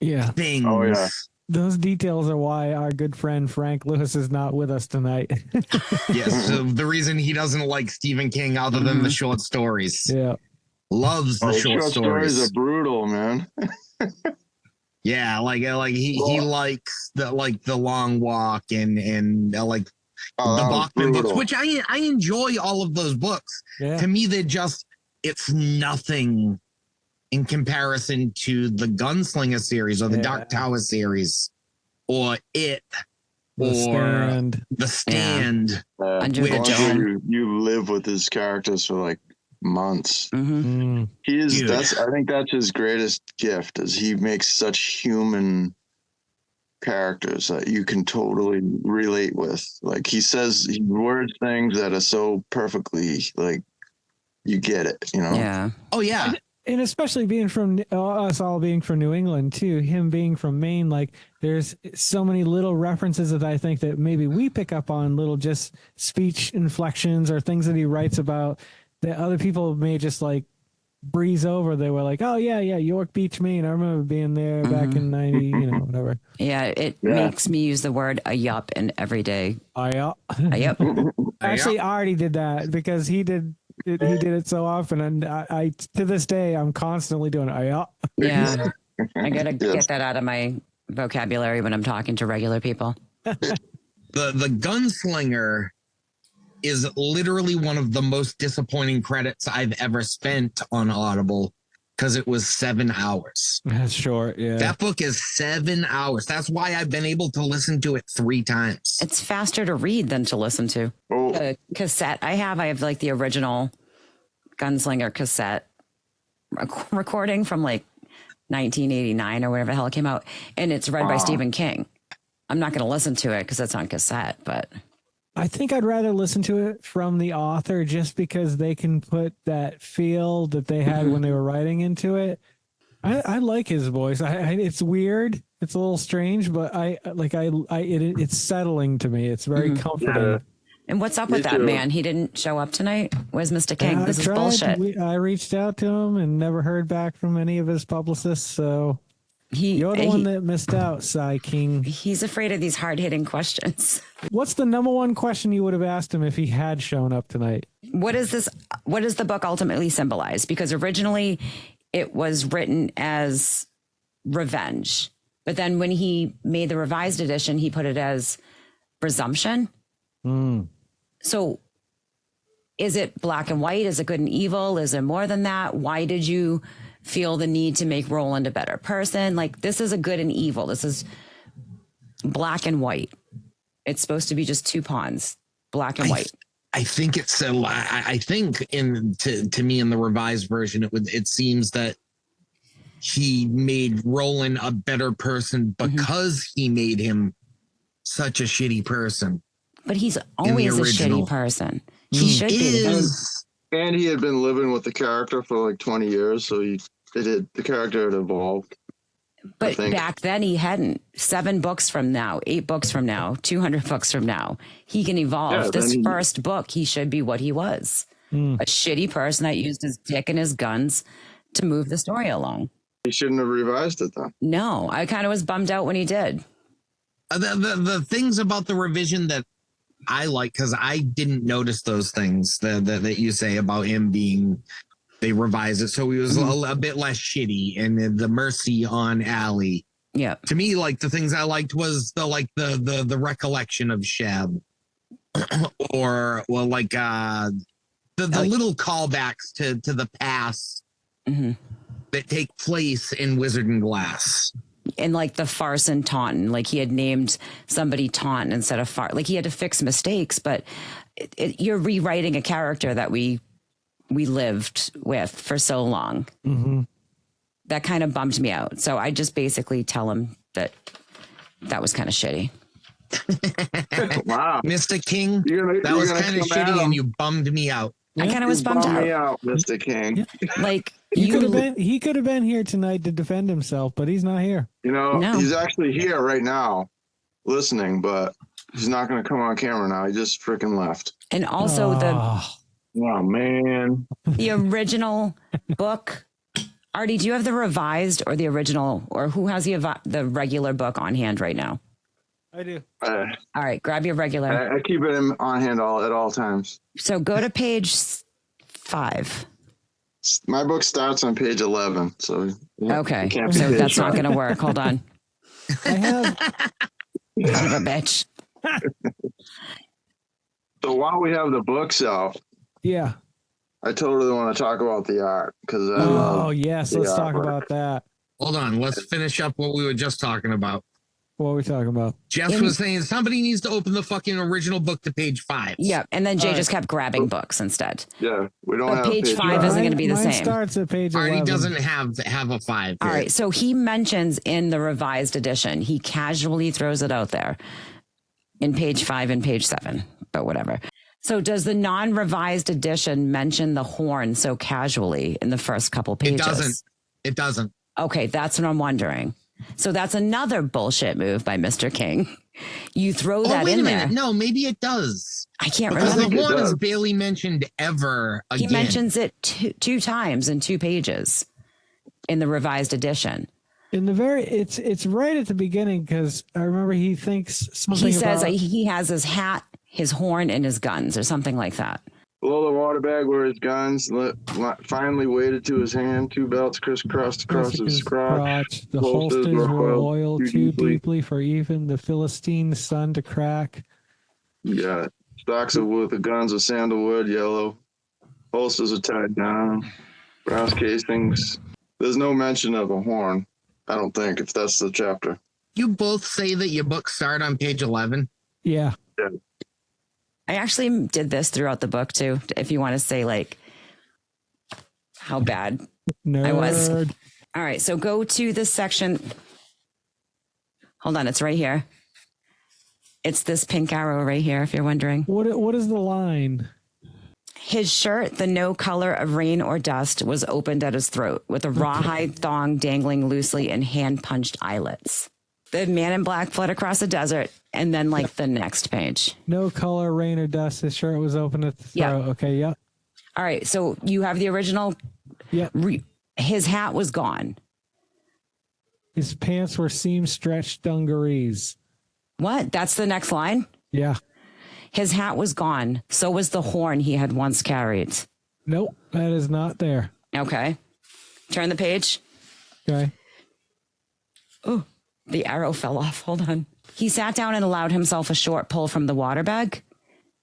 things. Oh yeah. Those details are why our good friend Frank Lewis is not with us tonight. Yes, so the reason he doesn't like Stephen King other than the short stories. Yeah. Loves the short stories. Are brutal, man. Yeah, like he likes the Long Walk and the Bachman books, which I enjoy all of those books. Yeah. To me, it's nothing in comparison to the Gunslinger series or the Dark Tower series or The Stand. Under the Dome. You live with his characters for like months. Mm. He is. I think that's his greatest gift. Is he makes such human characters that you can totally relate with. Like he words things that are so perfectly like you get it. You know. Yeah. Oh yeah. And especially being from us all being from New England too, him being from Maine, like there's so many little references that I think that maybe we pick up on, little just speech inflections or things that he writes about that other people may just like breeze over. They were like, oh yeah, York Beach, Maine. I remember being there back in 90, whatever. Yeah, it makes me use the word a yup in everyday. A yup. A yup. Actually, I already did that because he did it so often, and I to this day I'm constantly doing it. Yeah, I gotta get that out of my vocabulary when I'm talking to regular people. The Gunslinger is literally one of the most disappointing credits I've ever spent on Audible because it was 7 hours. That's short. Yeah, that book is 7 hours. That's why I've been able to listen to it 3 times. It's faster to read than to listen to. Oh. The cassette I have like the original Gunslinger cassette recording from like 1989 or whatever the hell it came out, and it's read by Stephen King. I'm not going to listen to it because it's on cassette, but I think I'd rather listen to it from the author just because they can put that feel that they had when they were writing into it. I like his voice. It's weird. It's a little strange, but it's settling to me. It's very comforting. And what's up with that man? He didn't show up tonight. Where's Mr. King? This is bullshit. I reached out to him and never heard back from any of his publicists. So you're the one that missed out, Cy King. He's afraid of these hard-hitting questions. What's the number one question you would have asked him if he had shown up tonight? What does the book ultimately symbolize? Because originally it was written as revenge. But then when he made the revised edition, he put it as presumption. So is it black and white? Is it good and evil? Is it more than that? Why did you feel the need to make Roland a better person? Like, this is a good and evil. This is black and white. It's supposed to be just 2 pawns, black and white. I think it's I think to me in the revised version, it seems that he made Roland a better person because he made him such a shitty person. But he's always a shitty person. He should be. And he had been living with the character for like 20 years, so the character had evolved. But back then he hadn't. 7 books from now, 8 books from now, 200 books from now, he can evolve. Yeah, this first book, he should be what he was. A shitty person that used his dick and his guns to move the story along. He shouldn't have revised it then. No, I kind of was bummed out when he did. The things about the revision that I like, because I didn't notice those things that you say about him being, they revised it so he was a bit less shitty, and the mercy on Allie. Yeah. To me, like the things I liked was the recollection of Sheb, or the little callbacks to the past that take place in Wizard and Glass. And like the farce and Taunton, like he had named somebody Taunton instead of Farce. Like he had to fix mistakes, but you're rewriting a character that we lived with for so long. That kind of bummed me out. So I just basically tell him that was kind of shitty. Wow. Mr. King, You're that was gonna kind of come at shitty, him. and you bummed me out. I kind of was bummed Bum me out. out, Mr. King. Like He could have you, been. He could have been here tonight to defend himself, but he's not here. You know, No. he's actually here right now listening, but he's not going to come on camera now. He just freaking left. and also Oh, Oh, man. the original book. Artie, do you have the revised or the original, or who has the regular book on hand right now? I do. All right, grab your regular. I keep it on hand at all times. So go to page 5. My book starts on page 11. So Okay, it can't be so page that's not five. going to work. Hold on. I have. Son of a bitch. So while we have the books out, Yeah. I totally want to talk about the art because Oh yes. the Let's talk artwork. about that. Hold on, let's finish up what we were just talking about. What are we talking about? Jess was saying somebody needs to open the fucking original book to page 5. Yep, and then Jay All right. just kept grabbing books instead. Yeah, we don't But have page 5 five. isn't going to be the Mine same. starts at page 11. Artie doesn't have a 5. All right, so he mentions in the revised edition, he casually throws it out there in page 5 and page 7, but whatever. So does the non-revised edition mention the horn so casually in the first couple pages? It doesn't. Okay, that's what I'm wondering. So that's another bullshit move by Mr. King. You throw that wait in a there. minute. No, maybe it does. I can't Because remember. the it horn is does. barely mentioned ever He again. mentions it two times in 2 pages in the revised edition. In the very, it's right at the beginning because I remember he thinks something. He says about, he has his hat, his horn, and his guns, or something like that. Below the water bag were his guns, finally weighted to his hand, 2 belts crisscrossed across his crotch. The Holsters holsters were were oiled oiled too deeply for even the Philistine sun to crack. You got stocks of wood, the guns of sandalwood, yellow. Holsters are tied down. Brass casings. There's no mention of a horn, I don't think, if that's the chapter. You both say that your book start on page 11. Yeah. I actually did this throughout the book too, if you want to say like how bad Nerd. I was. All right, so go to this section. Hold on, it's right here. It's this pink arrow right here, if you're wondering. What is the line? His shirt, the no color of rain or dust, was opened at his throat with a rawhide thong dangling loosely and hand-punched eyelets. The man in black fled across the desert, and then like the next page. No color, rain or dust. His shirt was open at the throat. Yeah. Okay. Yep. All right, so you have the original. Yep. His hat was gone. His pants were seam stretched dungarees. What? That's the next line? Yeah. His hat was gone. So was the horn he had once carried. Nope. That is not there. Okay. Turn the page. Okay. Oh, the arrow fell off. Hold on. He sat down and allowed himself a short pull from the water bag.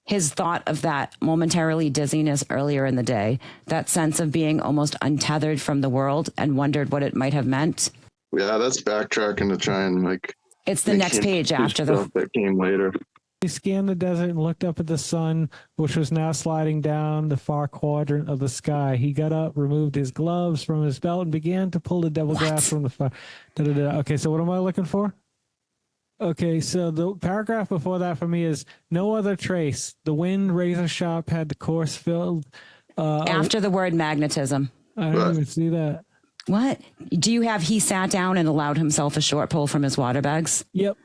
His thought of that momentarily dizziness earlier in the day, that sense of being almost untethered from the world, and wondered what it might have meant. Yeah, that's backtracking to try and like. It's the make next him page do after stuff the. that came later. He scanned the desert and looked up at the sun, which was now sliding down the far quadrant of the sky. He got up, removed his gloves from his belt, and began to pull the devil grass from the fire. Okay, so what am I looking for? Okay, so the paragraph before that for me is no other trace. The wind razor sharp had the course filled. After the word magnetism. I don't even see that. What? Do you have he sat down and allowed himself a short pull from his water bags? Yep.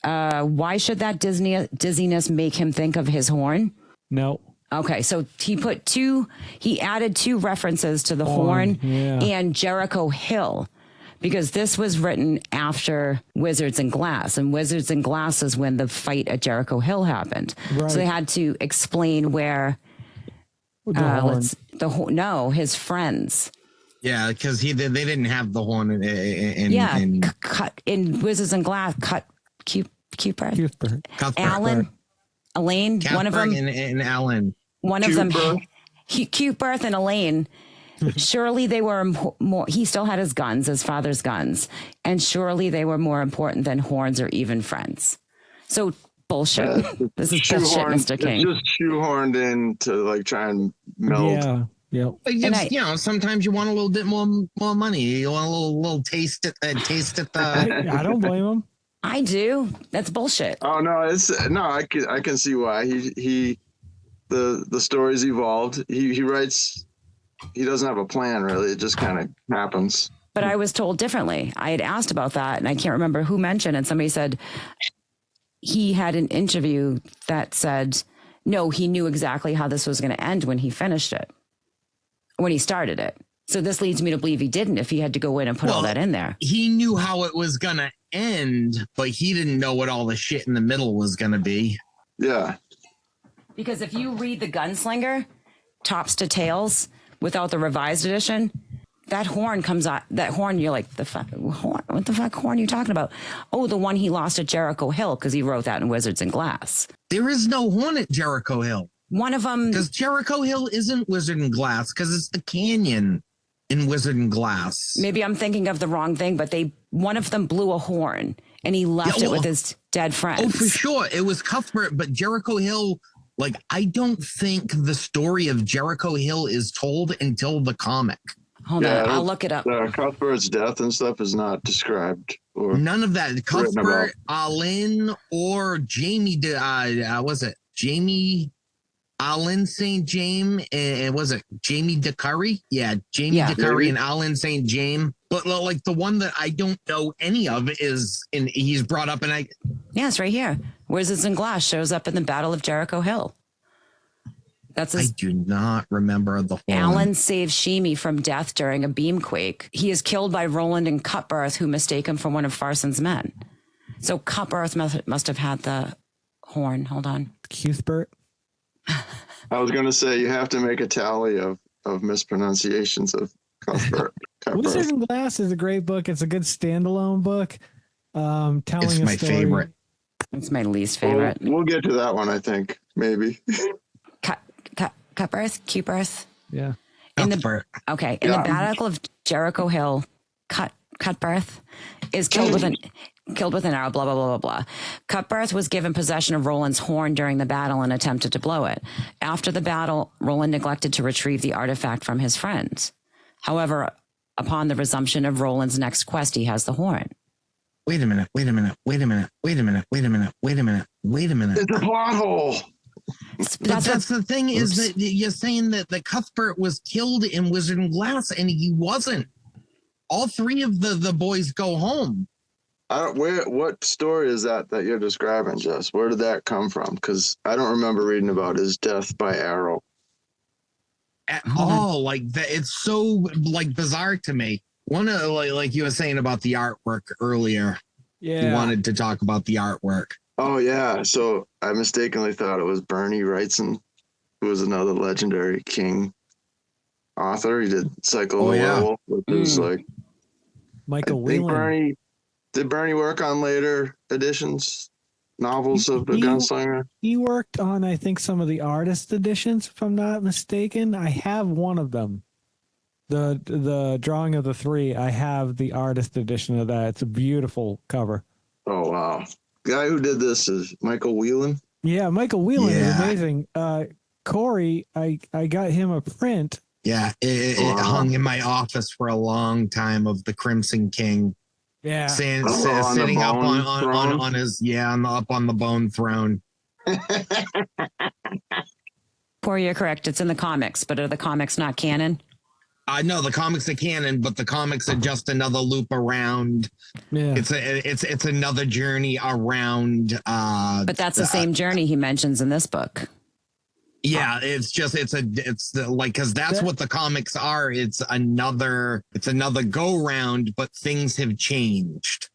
Why should that dizziness make him think of his horn? No. Okay, so he added 2 references to the horn yeah. and Jericho Hill, because this was written after Wizards and Glass, and Wizards and Glass is when the fight at Jericho Hill happened. Right. So they had to explain where The horn. his friends. Yeah, because they didn't have the horn in Cut in Wizards and Glass. Cuthbert, Cuthbert. Elaine, one of them, and Alan. one of them, Cuthbert and Elaine. Surely they were more. He still had his guns, his father's guns, and surely they were more important than horns or even friends. So bullshit. This is bullshit, Mr. King. It's just shoehorned in to like try and meld. Yeah. Yep. Sometimes you want a little bit more money. You want a little taste at the. I don't blame him. I do. That's bullshit. Oh no, I can see why the story's evolved. He writes. He doesn't have a plan really. It just kind of happens. But I was told differently. I had asked about that, and I can't remember who mentioned, and somebody said he had an interview that said, no, he knew exactly how this was going to end when he finished it, when he started it. So this leads me to believe he didn't if he had to go in and put all that in there. He knew how it was going to end, but he didn't know what all the shit in the middle was going to be. Yeah. Because if you read the Gunslinger, tops to tails, without the revised edition, that horn comes out. That horn, you're like, the fuck horn? What the fuck horn are you talking about? Oh, the one he lost at Jericho Hill because he wrote that in Wizards and Glass. There is no horn at Jericho Hill. One of them, because Jericho Hill isn't Wizard and Glass because it's the canyon in Wizard and Glass. Maybe I'm thinking of the wrong thing, but one of them blew a horn and he left it with his dead friends. Oh, for sure, it was Cuthbert, but Jericho Hill. Like, I don't think the story of Jericho Hill is told until the comic. Hold on, I'll look it up. Cuthbert's death and stuff is not described. Or none of that. Cuthbert, Alin, or Jamie, was it Jamie, Alin St. James, and was it Jamie DeCurry? Yeah, Jamie DeCurry and Alin St. James. But like the one that I don't know any of is, and he's brought up, and yeah, it's right here. Wizards and Glass shows up in the Battle of Jericho Hill. I do not remember the horn. Alan saves Shimi from death during a beamquake. He is killed by Roland and Cuthbert, who mistake him for one of Farson's men. So Cuthbert must have had the horn. Hold on. Cuthbert. I was going to say you have to make a tally of mispronunciations of Cuthbert. Wizards and Glass is a great book. It's a good standalone book. It's my favorite. It's my least favorite. We'll get to that one, I think. Maybe. Cuthbert. Yeah. In the Battle of Jericho Hill, Cuthbert is killed with an arrow. Blah blah blah blah blah. Cuthbert was given possession of Roland's horn during the battle and attempted to blow it. After the battle, Roland neglected to retrieve the artifact from his friends. However, upon the resumption of Roland's next quest, he has the horn. Wait a minute. It's a plot hole. That's the thing is that you're saying that the Cuthbert was killed in Wizard and Glass and he wasn't. All three of the boys go home. What story is that you're describing, Jess? Where did that come from? Because I don't remember reading about his death by arrow. At all. Like that, it's so like bizarre to me. One of like you were saying about the artwork earlier. Yeah. You wanted to talk about the artwork. Oh yeah. So I mistakenly thought it was Bernie Wrightson, who was another legendary King author. He did Cycle of the Werewolf, which is like Michael Whelan. Did Bernie work on later editions, novels of the Gunslinger? He worked on, I think, some of the artist editions, if I'm not mistaken. I have one of them. The drawing of the three, I have the artist edition of that. It's a beautiful cover. Oh, wow. The guy who did this is Michael Whelan? Yeah, Michael Whelan is amazing. Corey, I got him a print. Yeah, it hung in my office for a long time of the Crimson King. Yeah, sitting up on his up on the bone throne. Corey, you're correct. It's in the comics, but are the comics not canon? No, the comics are canon, but the comics are just another loop around. Yeah, it's another journey around. But that's the same journey he mentions in this book. Yeah, it's like because that's what the comics are. It's another go round, but things have changed.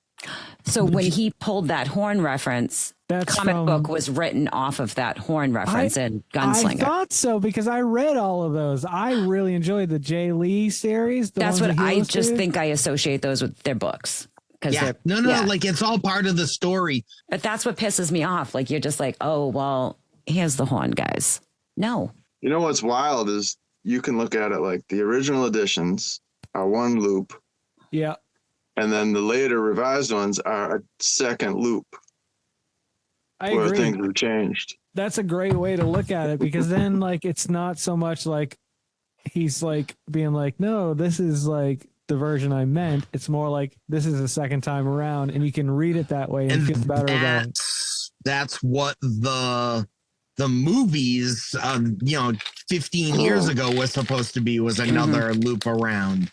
So when he pulled that horn reference, comic book was written off of that horn reference in Gunslinger. I thought so because I read all of those. I really enjoyed the Jay Lee series. That's what I just think I associate those with their books. Like it's all part of the story. But that's what pisses me off. Like you're just like, oh well, here's the horn, guys. No. You know what's wild is you can look at it like the original editions are one loop. Yeah. And then the later revised ones are a second loop. Where things have changed. That's a great way to look at it because then like it's not so much like he's like being like, no, this is like the version I meant. It's more like this is the second time around, and you can read it that way and feel better about it. That's what the movies, 15 years ago was supposed to be, was another loop around.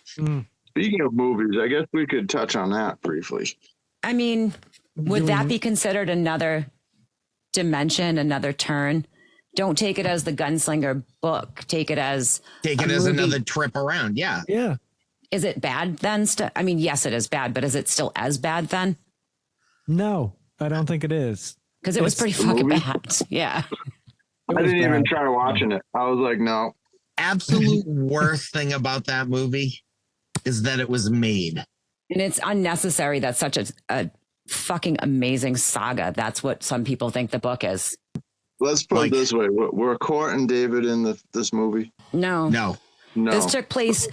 Speaking of movies, I guess we could touch on that briefly. I mean, would that be considered another dimension, another turn? Don't take it as the Gunslinger book. Take it as another trip around. Yeah. Yeah. Is it bad then? I mean, yes, it is bad, but is it still as bad then? No, I don't think it is. Because it was pretty fucking bad. Yeah. I didn't even try watching it. I was like, no. Absolute worst thing about that movie is that it was made. And it's unnecessary. That's such a fucking amazing saga. That's what some people think the book is. Let's put it this way. Were Court and David in this movie? No. This took place.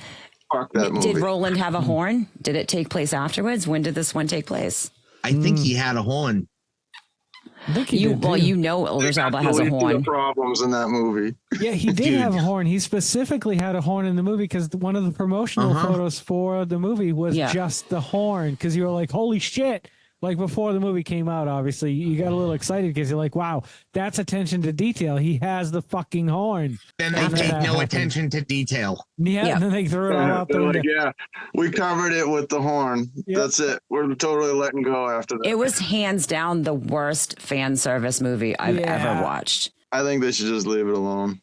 Fuck that movie. Did Roland have a horn? Did it take place afterwards? When did this one take place? I think he had a horn. I think he did, Idris Elba has a horn. Problems in that movie. Yeah, he did have a horn. He specifically had a horn in the movie because one of the promotional photos for the movie was just the horn. Because you were like, holy shit. Like before the movie came out, obviously, you got a little excited because you're like, wow, that's attention to detail. He has the fucking horn. Then they take no attention to detail. Yeah, and then they threw it all out the window. Yeah, we covered it with the horn. Yep. That's it. We're totally letting go after that. It was hands down the worst fan service movie I've ever watched. I think they should just leave it alone.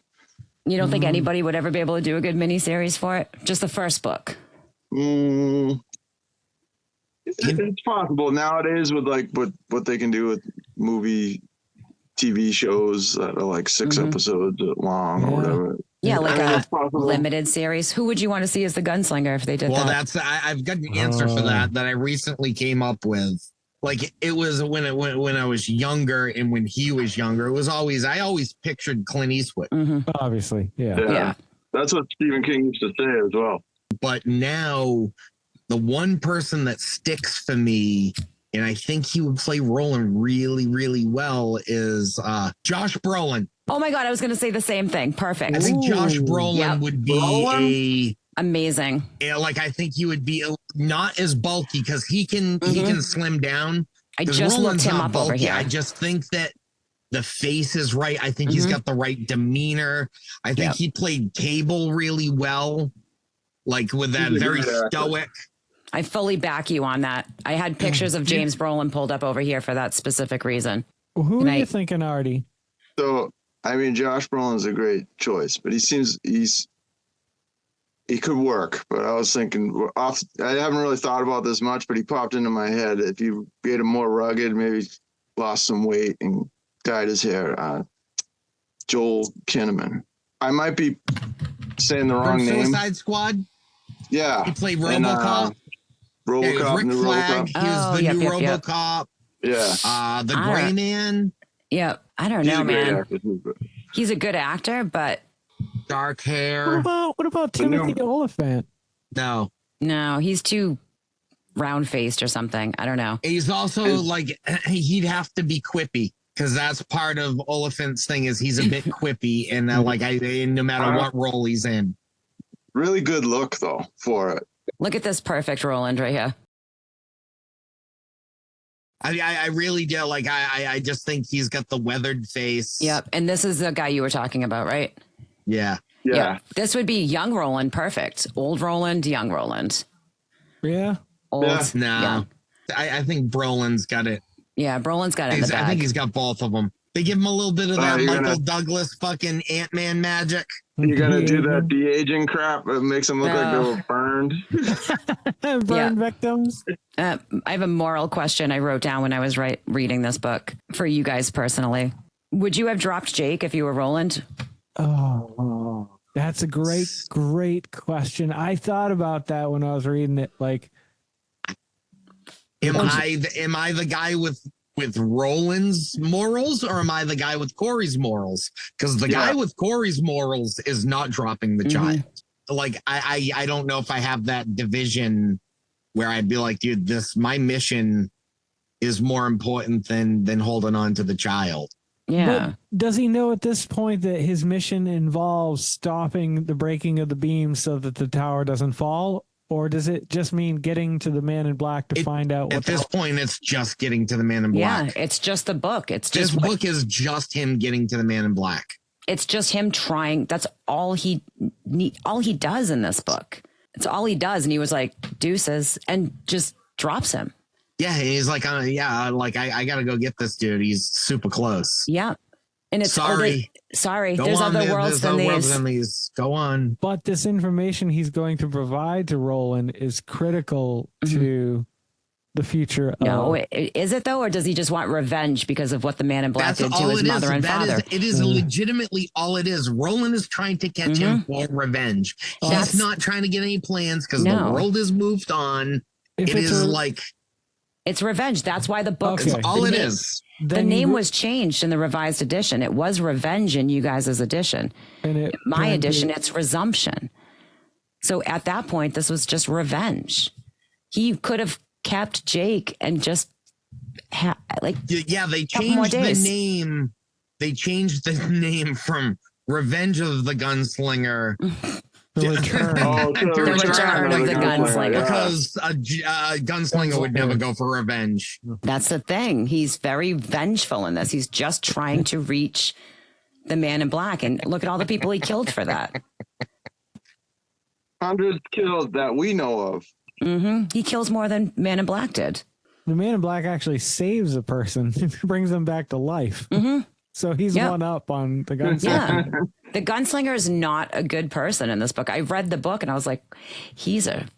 You don't think anybody would ever be able to do a good miniseries for it? Just the first book? It's possible nowadays with like what they can do with movie TV shows that are like 6 episodes long or whatever. Yeah, like a limited series. Who would you want to see as the Gunslinger if they did that? Well, I've got an answer for that I recently came up with. Like it was when I was younger and when he was younger, I always pictured Clint Eastwood. Obviously, yeah. That's what Stephen King used to say as well. But now the one person that sticks for me, and I think he would play Roland really, really well, is Josh Brolin. Oh my God, I was going to say the same thing. Perfect. I think Josh Brolin would be amazing. Like I think he would be not as bulky because he can slim down. I just looked him up over here. I just think that the face is right. I think he's got the right demeanor. I think he played Cable really well, like with that very stoic. I fully back you on that. I had pictures of James Brolin pulled up over here for that specific reason. Well, who are you thinking, Artie? So, I mean, Josh Brolin's a great choice, but he could work. But I was thinking, I haven't really thought about this much, but he popped into my head. If you made him more rugged, maybe lost some weight and dyed his hair, Joel Kinnaman. I might be saying the wrong name. Suicide Squad? Yeah. He played RoboCop. RoboCop, Rick Flag. He was the new RoboCop. Yeah. The Gray Man. Yeah. I don't know, man. He's a good actor, but dark hair. What about Timothy Oliphant? No, he's too round-faced or something. I don't know. He's also like he'd have to be quippy because that's part of Oliphant's thing is he's a bit quippy and no matter what role he's in. Really good look though for it. Look at this perfect Roland right here. I really do. Like, I just think he's got the weathered face. Yep. And this is the guy you were talking about, right? Yeah. Yeah. This would be young Roland. Perfect. Old Roland, young Roland. Yeah. Old. No. I think Brolin's got it. Yeah. Brolin's got it in the bag. I think he's got both of them. They give him a little bit of that Michael Douglas fucking Ant-Man magic. You gotta do that de-aging crap. It makes them look like they were burned. Burn victims. I have a moral question I wrote down when I was reading this book for you guys personally. Would you have dropped Jake if you were Roland? Oh, that's a great question. I thought about that when I was reading it. Like, am I the guy with Roland's morals, or am I the guy with Corey's morals? Because the guy with Corey's morals is not dropping the child. Like, I don't know if I have that division where I'd be like, dude, my mission is more important than holding on to the child. Yeah. But does he know at this point that his mission involves stopping the breaking of the beam so that the tower doesn't fall? or does it just mean getting to the Man in Black to find out? At this point, it's just getting to the Man in Black. Yeah, it's just the book. It's just this book is just him getting to the Man in Black. It's just him trying. That's all he does in this book. It's all he does. And he was like, deuces, and just drops him. Yeah, he's like, I got to go get this dude. He's super close. Yeah. And it's sorry. There's other worlds than these. Go on. But this information he's going to provide to Roland is critical to the future. No, is it though? Or does he just want revenge because of what the Man in Black did to his mother and father? It is legitimately all it is. Roland is trying to catch him for revenge. He's not trying to get any plans because the world has moved on. It's revenge. That's why the book is all it is. The name was changed in the revised edition. It was Revenge in you guys' edition. And my edition, it's Resumption. So at that point, this was just revenge. He could have kept Jake and just they changed the name. They changed the name from Revenge of the Gunslinger. The return. The return of the Gunslinger. Because a gunslinger would never go for revenge. That's the thing. He's very vengeful in this. He's just trying to reach the Man in Black. And look at all the people he killed for that. 100 kills that we know of. Mm-hmm. He kills more than Man in Black did. The Man in Black actually saves a person, brings them back to life. Mm-hmm. So he's one up on the Gunslinger. Yeah. The Gunslinger is not a good person in this book. I read the book and I was like, he's an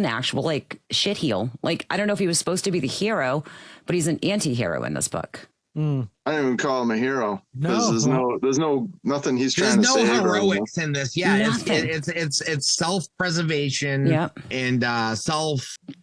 actual like shitheel. Like, I don't know if he was supposed to be the hero, but he's an anti-hero in this book. I don't even call him a hero. No, there's nothing he's trying to say. There's no heroics in this. Yeah, it's self-preservation. Yep. And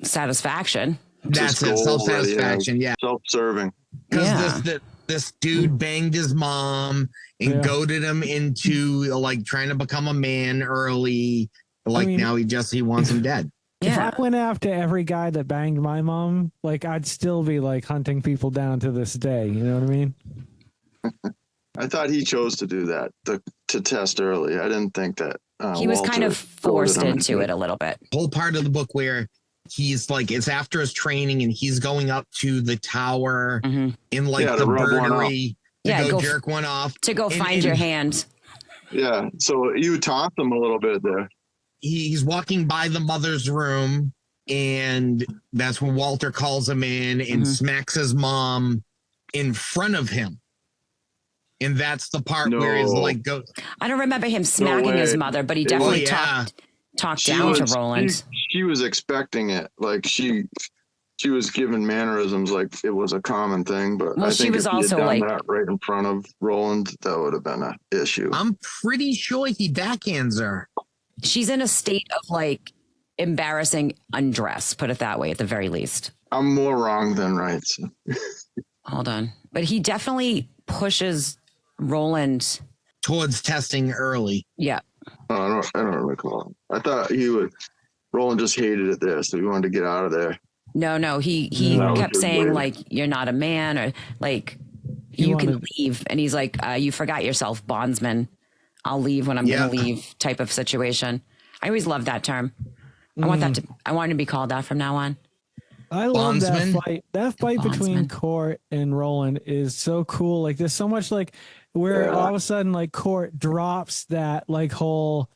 satisfaction. That's it. Self-satisfaction. Yeah. Self-serving. Because this dude banged his mom and goaded him into like trying to become a man early. Like now he wants him dead. If I went after every guy that banged my mom, like I'd still be like hunting people down to this day. You know what I mean? I thought he chose to do that to test early. I didn't think that he was kind of forced into it a little bit. Whole part of the book where he's like, it's after his training and he's going up to the tower in like the birdery to go jerk one off. To go find your hand. Yeah. So you taunt them a little bit there. He's walking by the mother's room and that's when Walter calls him in and smacks his mom in front of him. And that's the part where he's like, go. I don't remember him smacking his mother, but he definitely talked down to Roland. She was expecting it. Like she was given mannerisms like it was a common thing, but I think she was if he also had done like that right in front of Roland, that would have been an issue. I'm pretty sure he backhands her. She's in a state of like embarrassing undress, put it that way, at the very least. I'm more wrong than right. So. Hold on. But he definitely pushes Roland towards testing early. Yeah. I don't recall. I thought Roland just hated it there, so he wanted to get out of there. No, he kept saying like, you're not a man, or like you can leave. And he's like, you forgot yourself, bondsman. I'll leave when I'm going to leave type of situation. I always loved that term. I want it to be called that from now on. I love that fight. That fight between Court and Roland is so cool. Like there's so much like where all of a sudden like Court drops that like whole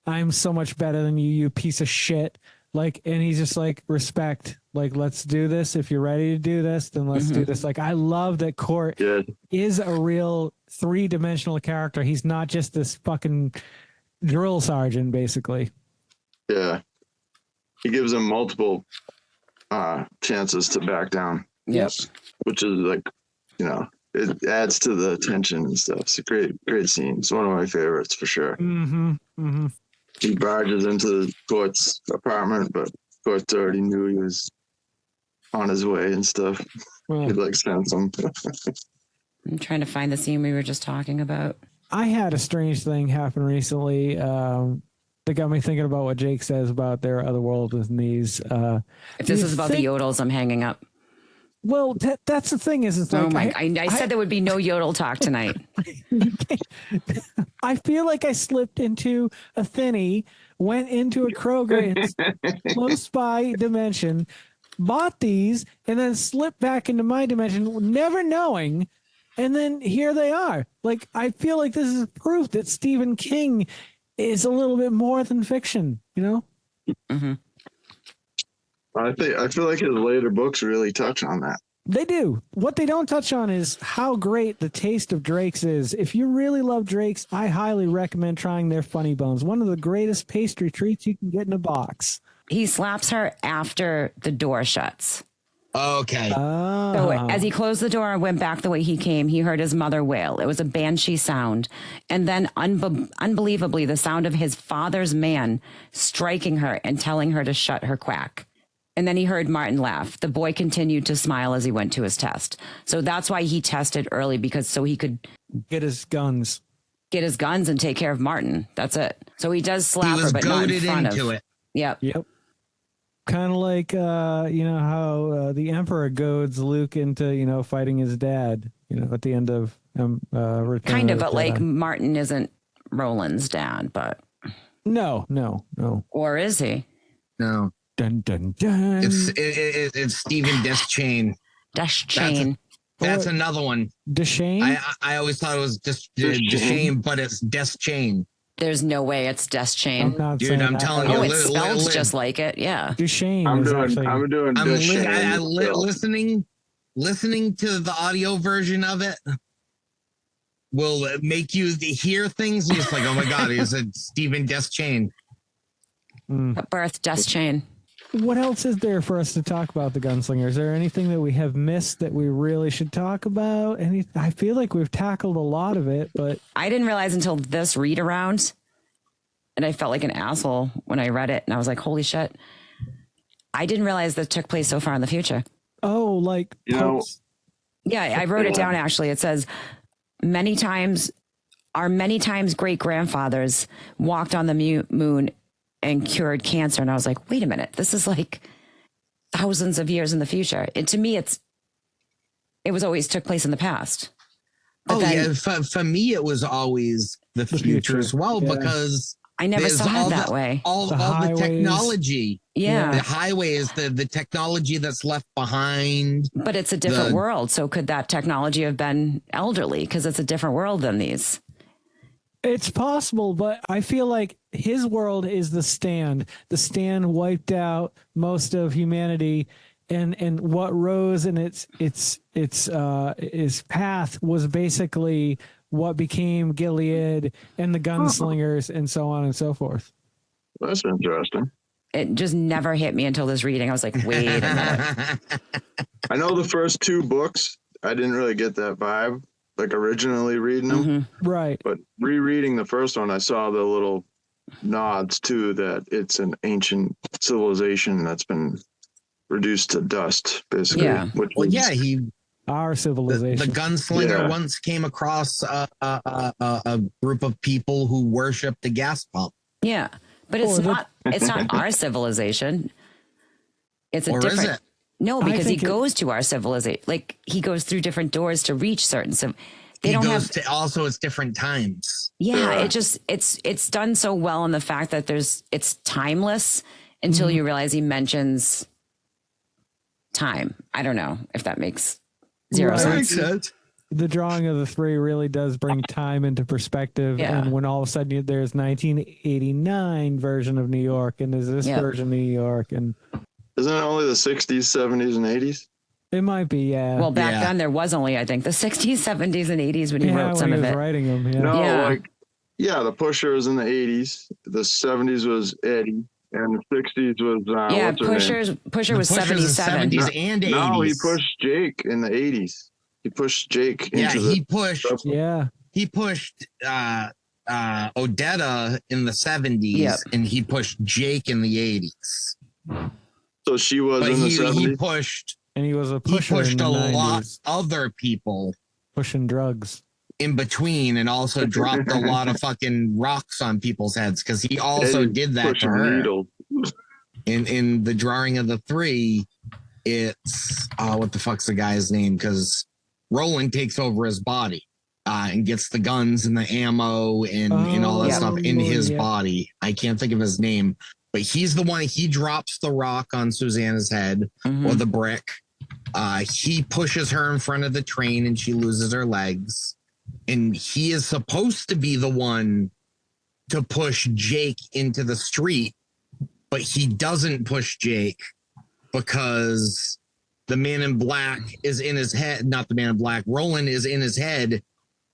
I'm so much better than you, you piece of shit. Like, and he's just like, respect, like, let's do this. If you're ready to do this, then let's do this. Like, I love that Court is a real 3-dimensional character. He's not just this fucking drill sergeant, basically. Yeah. He gives him multiple chances to back down. Yes. Which is like, it adds to the tension and stuff. It's a great scene. It's one of my favorites for sure. He barges into Court's apartment, but Court already knew he was on his way and stuff. He like sends him. I'm trying to find the scene we were just talking about. I had a strange thing happen recently that got me thinking about what Jake says about their other world with these. If this is about the yodels, I'm hanging up. Well, that's the thing is, it's like, Oh my! I said there would be no yodel talk tonight. I feel like I slipped into a thinny, went into a Kroger, it's close by dimension, bought these, and then slipped back into my dimension, never knowing. And then here they are. Like, I feel like this is proof that Stephen King is a little bit more than fiction, you know? Mm-hmm. I feel like his later books really touch on that. They do. What they don't touch on is how great the taste of Drake's is. If you really love Drake's, I highly recommend trying their Funny Bones. One of the greatest pastry treats you can get in a box. He slaps her after the door shuts. Okay. So as he closed the door and went back the way he came, he heard his mother wail. It was a banshee sound. And then unbelievably, the sound of his father's man striking her and telling her to shut her quack. And then he heard Martin laugh. The boy continued to smile as he went to his test. So that's why he tested early, because so he could get his guns and take care of Martin. That's it. So he does slap He her, was but not in goaded front into of. it. Yep. Kind of like, you know, how the Emperor goads Luke into, you know, fighting his dad, you know, at the end of Return Kind of, the but like Jedi. Martin isn't Roland's dad, but. No. Or is he? No. Dun, dun, dun. It's Stephen Deschain. Chain. That's another one. Deshane? I always thought it was just Deschain. Deschain, but it's Deschain. There's no way it's I'm Deschain. not Dude, saying I'm that. telling you. Oh, it spells just like it. Yeah. Deshane I'm is doing actually... listening to the audio version of it will make you hear things. You're just like, oh my God, is it Stephen Deschain? Birth Deschain. What else is there for us to talk about the Gunslinger? Is there anything that we have missed that we really should talk about? I feel like we've tackled a lot of it, but I didn't realize until this read around, and I felt like an asshole when I read it, and I was like, holy shit. I didn't realize that took place so far in the future. oh, like You know- Yeah, I wrote it down actually. It says, our many times great grandfathers walked on the moon and cured cancer. And I was like, wait a minute, this is like thousands of years in the future. And to me, it was always took place in the past. But then, For me, it was always the future as well, Yeah. because I never there's saw all it that way. all The the highways. technology. Yeah. The highway is the technology that's left behind. But it's a different The- world. So could that technology have been elderly? Because it's a different world than these. it's possible, but I feel like his world is the Stand. The Stand wiped out most of humanity, and what rose in its path was basically what became Gilead and the Gunslingers and so on and so forth. That's interesting. It just never hit me until this reading. I was like, wait a minute. I know the first two books, I didn't really get that vibe, like originally reading them. Mhm. Right. But rereading the first one, I saw the little nods too that it's an ancient civilization that's been reduced to dust, basically. Yeah. Which Well, was- yeah, Our the civilization. gunslinger Yeah. once came across a group of people who worshipped a gas pump. Yeah. But it's Or the- not our civilization. It's a Or is different. it? No, I because he think it- goes to our civilization. Like he goes through different doors to reach certain. So they He don't goes have. to also it's different times. Yeah, Yeah. it just it's done so well in the fact that it's timeless until you realize he mentions time. I don't know if that makes zero Right. sense. sense. The drawing of the three really does bring time into perspective. Yeah. And when all of a sudden there's 1989 version of New York and there's this Yeah. version of New York, and Isn't it only the 60s, 70s, and 80s? it might be, yeah. Well, back Yeah. then there was only I think the 60s, 70s, and 80s when he yeah, wrote when some he of was it. writing them. Yeah. No, Yeah. like, yeah, the Pusher was in the 80s. The 70s was Eddie. And the 60s was, Yeah, what's her name? Pusher was The Pushers in 77. 70s and 80s. No, he pushed Jake in the 80s. He pushed Jake Yeah, into he the... pushed Yeah. Odetta in the 70s, Yep. and he pushed Jake in the 80s. So she was But in the he 70s? pushed And he was a he pusher pushed in the a lot 90s, other people pushing drugs. in between, and also dropped a lot of fucking rocks on people's heads, because he also Eddie did that to pushing her needles. in the drawing of the three. it's what the fuck's the guy's name? Because Roland takes over his body and gets the guns and the ammo and all that stuff in his body. I can't think of his name, but he's the one. He drops the rock on Susanna's head or the brick. He pushes her in front of the train and she loses her legs. And he is supposed to be the one to push Jake into the street, but he doesn't push Jake because the man in black is in his head. Not the man in black. Roland is in his head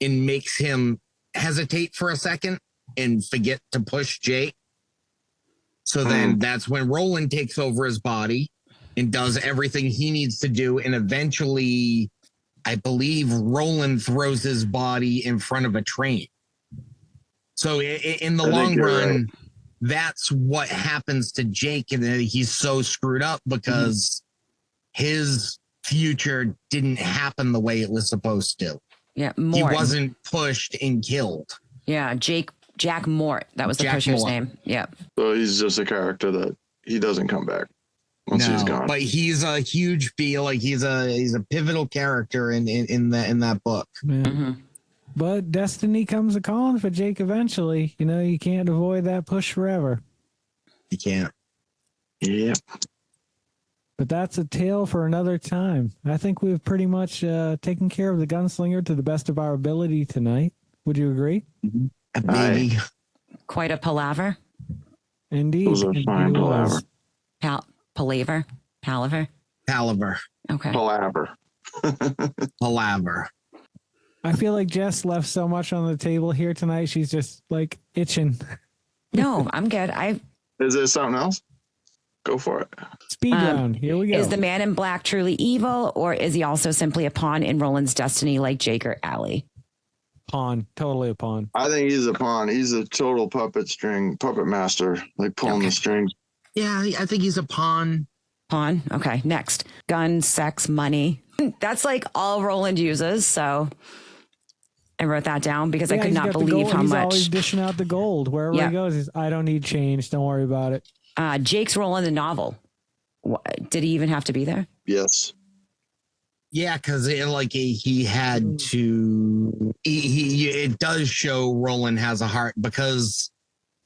and makes him hesitate for a second and forget to push Jake. So then that's when Roland takes over his body and does everything he needs to do. And eventually, I believe Roland throws his body in front of a train. So in the long run, that's what happens to Jake. And he's so screwed up because his future didn't happen the way it was supposed to. Yeah, He wasn't pushed and killed. Yeah, Jack Mort. That was the pusher's name. Yeah. So he's just a character that he doesn't come back once he's gone. But he's a huge feel. Like he's a pivotal character in that book. Yeah. But destiny comes a calling for Jake eventually. You know, you can't avoid that push forever. You can't. Yeah. But that's a tale for another time. I think we've pretty much taken care of the Gunslinger to the best of our ability tonight. Would you agree? Maybe. Quite a palaver. Indeed. It was a fine palaver. Palaver? Palaver. Okay. Palaver. I feel like Jess left so much on the table here tonight. She's just like itching. No, I'm good. Is there something else? Go for it. Speed round. Here we go. Is the man in black truly evil, or is he also simply a pawn in Roland's destiny like Jake or Allie? Pawn. Totally a pawn. I think he's a pawn. He's a total puppet master, like pulling the strings. Yeah, I think he's a pawn. Pawn. Okay. Next. Gun, sex, money. That's like all Roland uses. So I wrote that down because I could not believe how he's much. He's always dishing out the gold. Wherever he goes, I don't need change. Don't worry about it. Jake's role in the novel. Did he even have to be there? Yes. Yeah, because he had to. It does show Roland has a heart because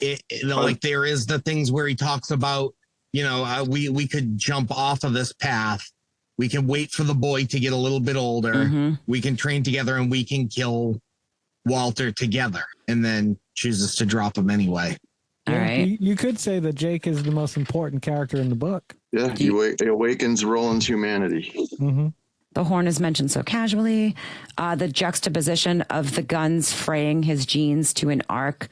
there is the things where he talks about, we could jump off of this path. We can wait for the boy to get a little bit older. We can train together and we can kill Walter together, and then chooses to drop him anyway. All right. You could say that Jake is the most important character in the book. Yeah, he awakens Roland's humanity. The horn is mentioned so casually. The juxtaposition of the guns fraying his jeans to an arc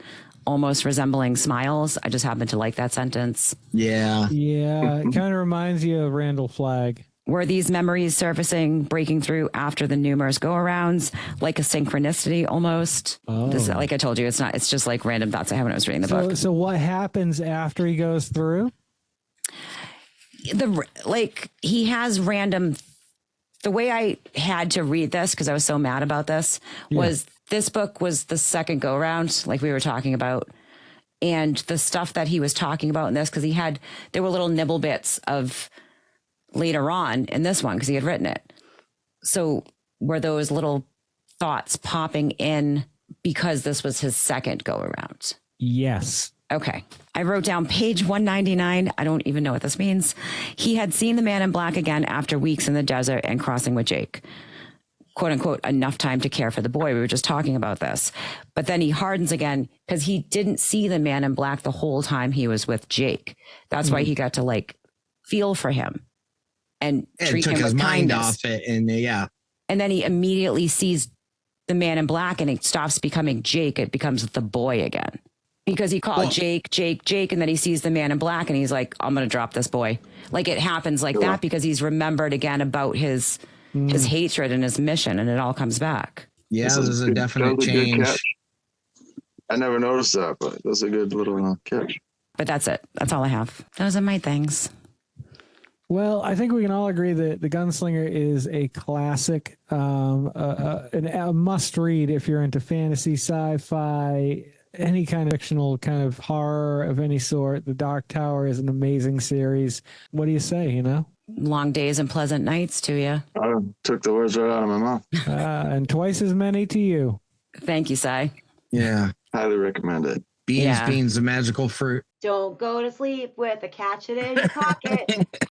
almost resembling smiles. I just happen to like that sentence. Yeah. Yeah. It kind of reminds you of Randall Flagg. Were these memories surfacing, breaking through after the numerous go-arounds, like a synchronicity almost? This, like I told you, it's just like random thoughts I had when I was reading the book. So what happens after he goes through? He has random. The way I had to read this, because I was so mad about this, was this book was the second go-around, like we were talking about. And the stuff that he was talking about in this, because there were little nibble bits of later on in this one because he had written it. So were those little thoughts popping in because this was his second go around? Yes. Okay. I wrote down page 199. I don't even know what this means. He had seen the man in black again after weeks in the desert and crossing with Jake. Quote unquote, enough time to care for the boy. We were just talking about this. But then he hardens again because he didn't see the man in black the whole time he was with Jake. That's why he got to feel for him. And treat him with kindness. Off it, and then he immediately sees the man in black, and it stops becoming Jake. It becomes the boy again because he called Jake, and then he sees the man in black, and he's like, "I'm going to drop this boy." Like it happens like that because he's remembered again about his hatred and his mission, and it all comes back. Yeah, this is a definite change. I never noticed that, but that's a good little catch. But that's it. That's all I have. Those are my things. Well, I think we can all agree that The Gunslinger is a classic, a must-read if you're into fantasy, sci-fi, any kind of fictional kind of horror of any sort. The Dark Tower is an amazing series. What do you say, long days and pleasant nights to you. I took the words right out of my mouth. And twice as many to you. Thank you, Cy. Yeah. Highly recommend it. Beans, a magical fruit. Don't go to sleep with a catch it in your pocket.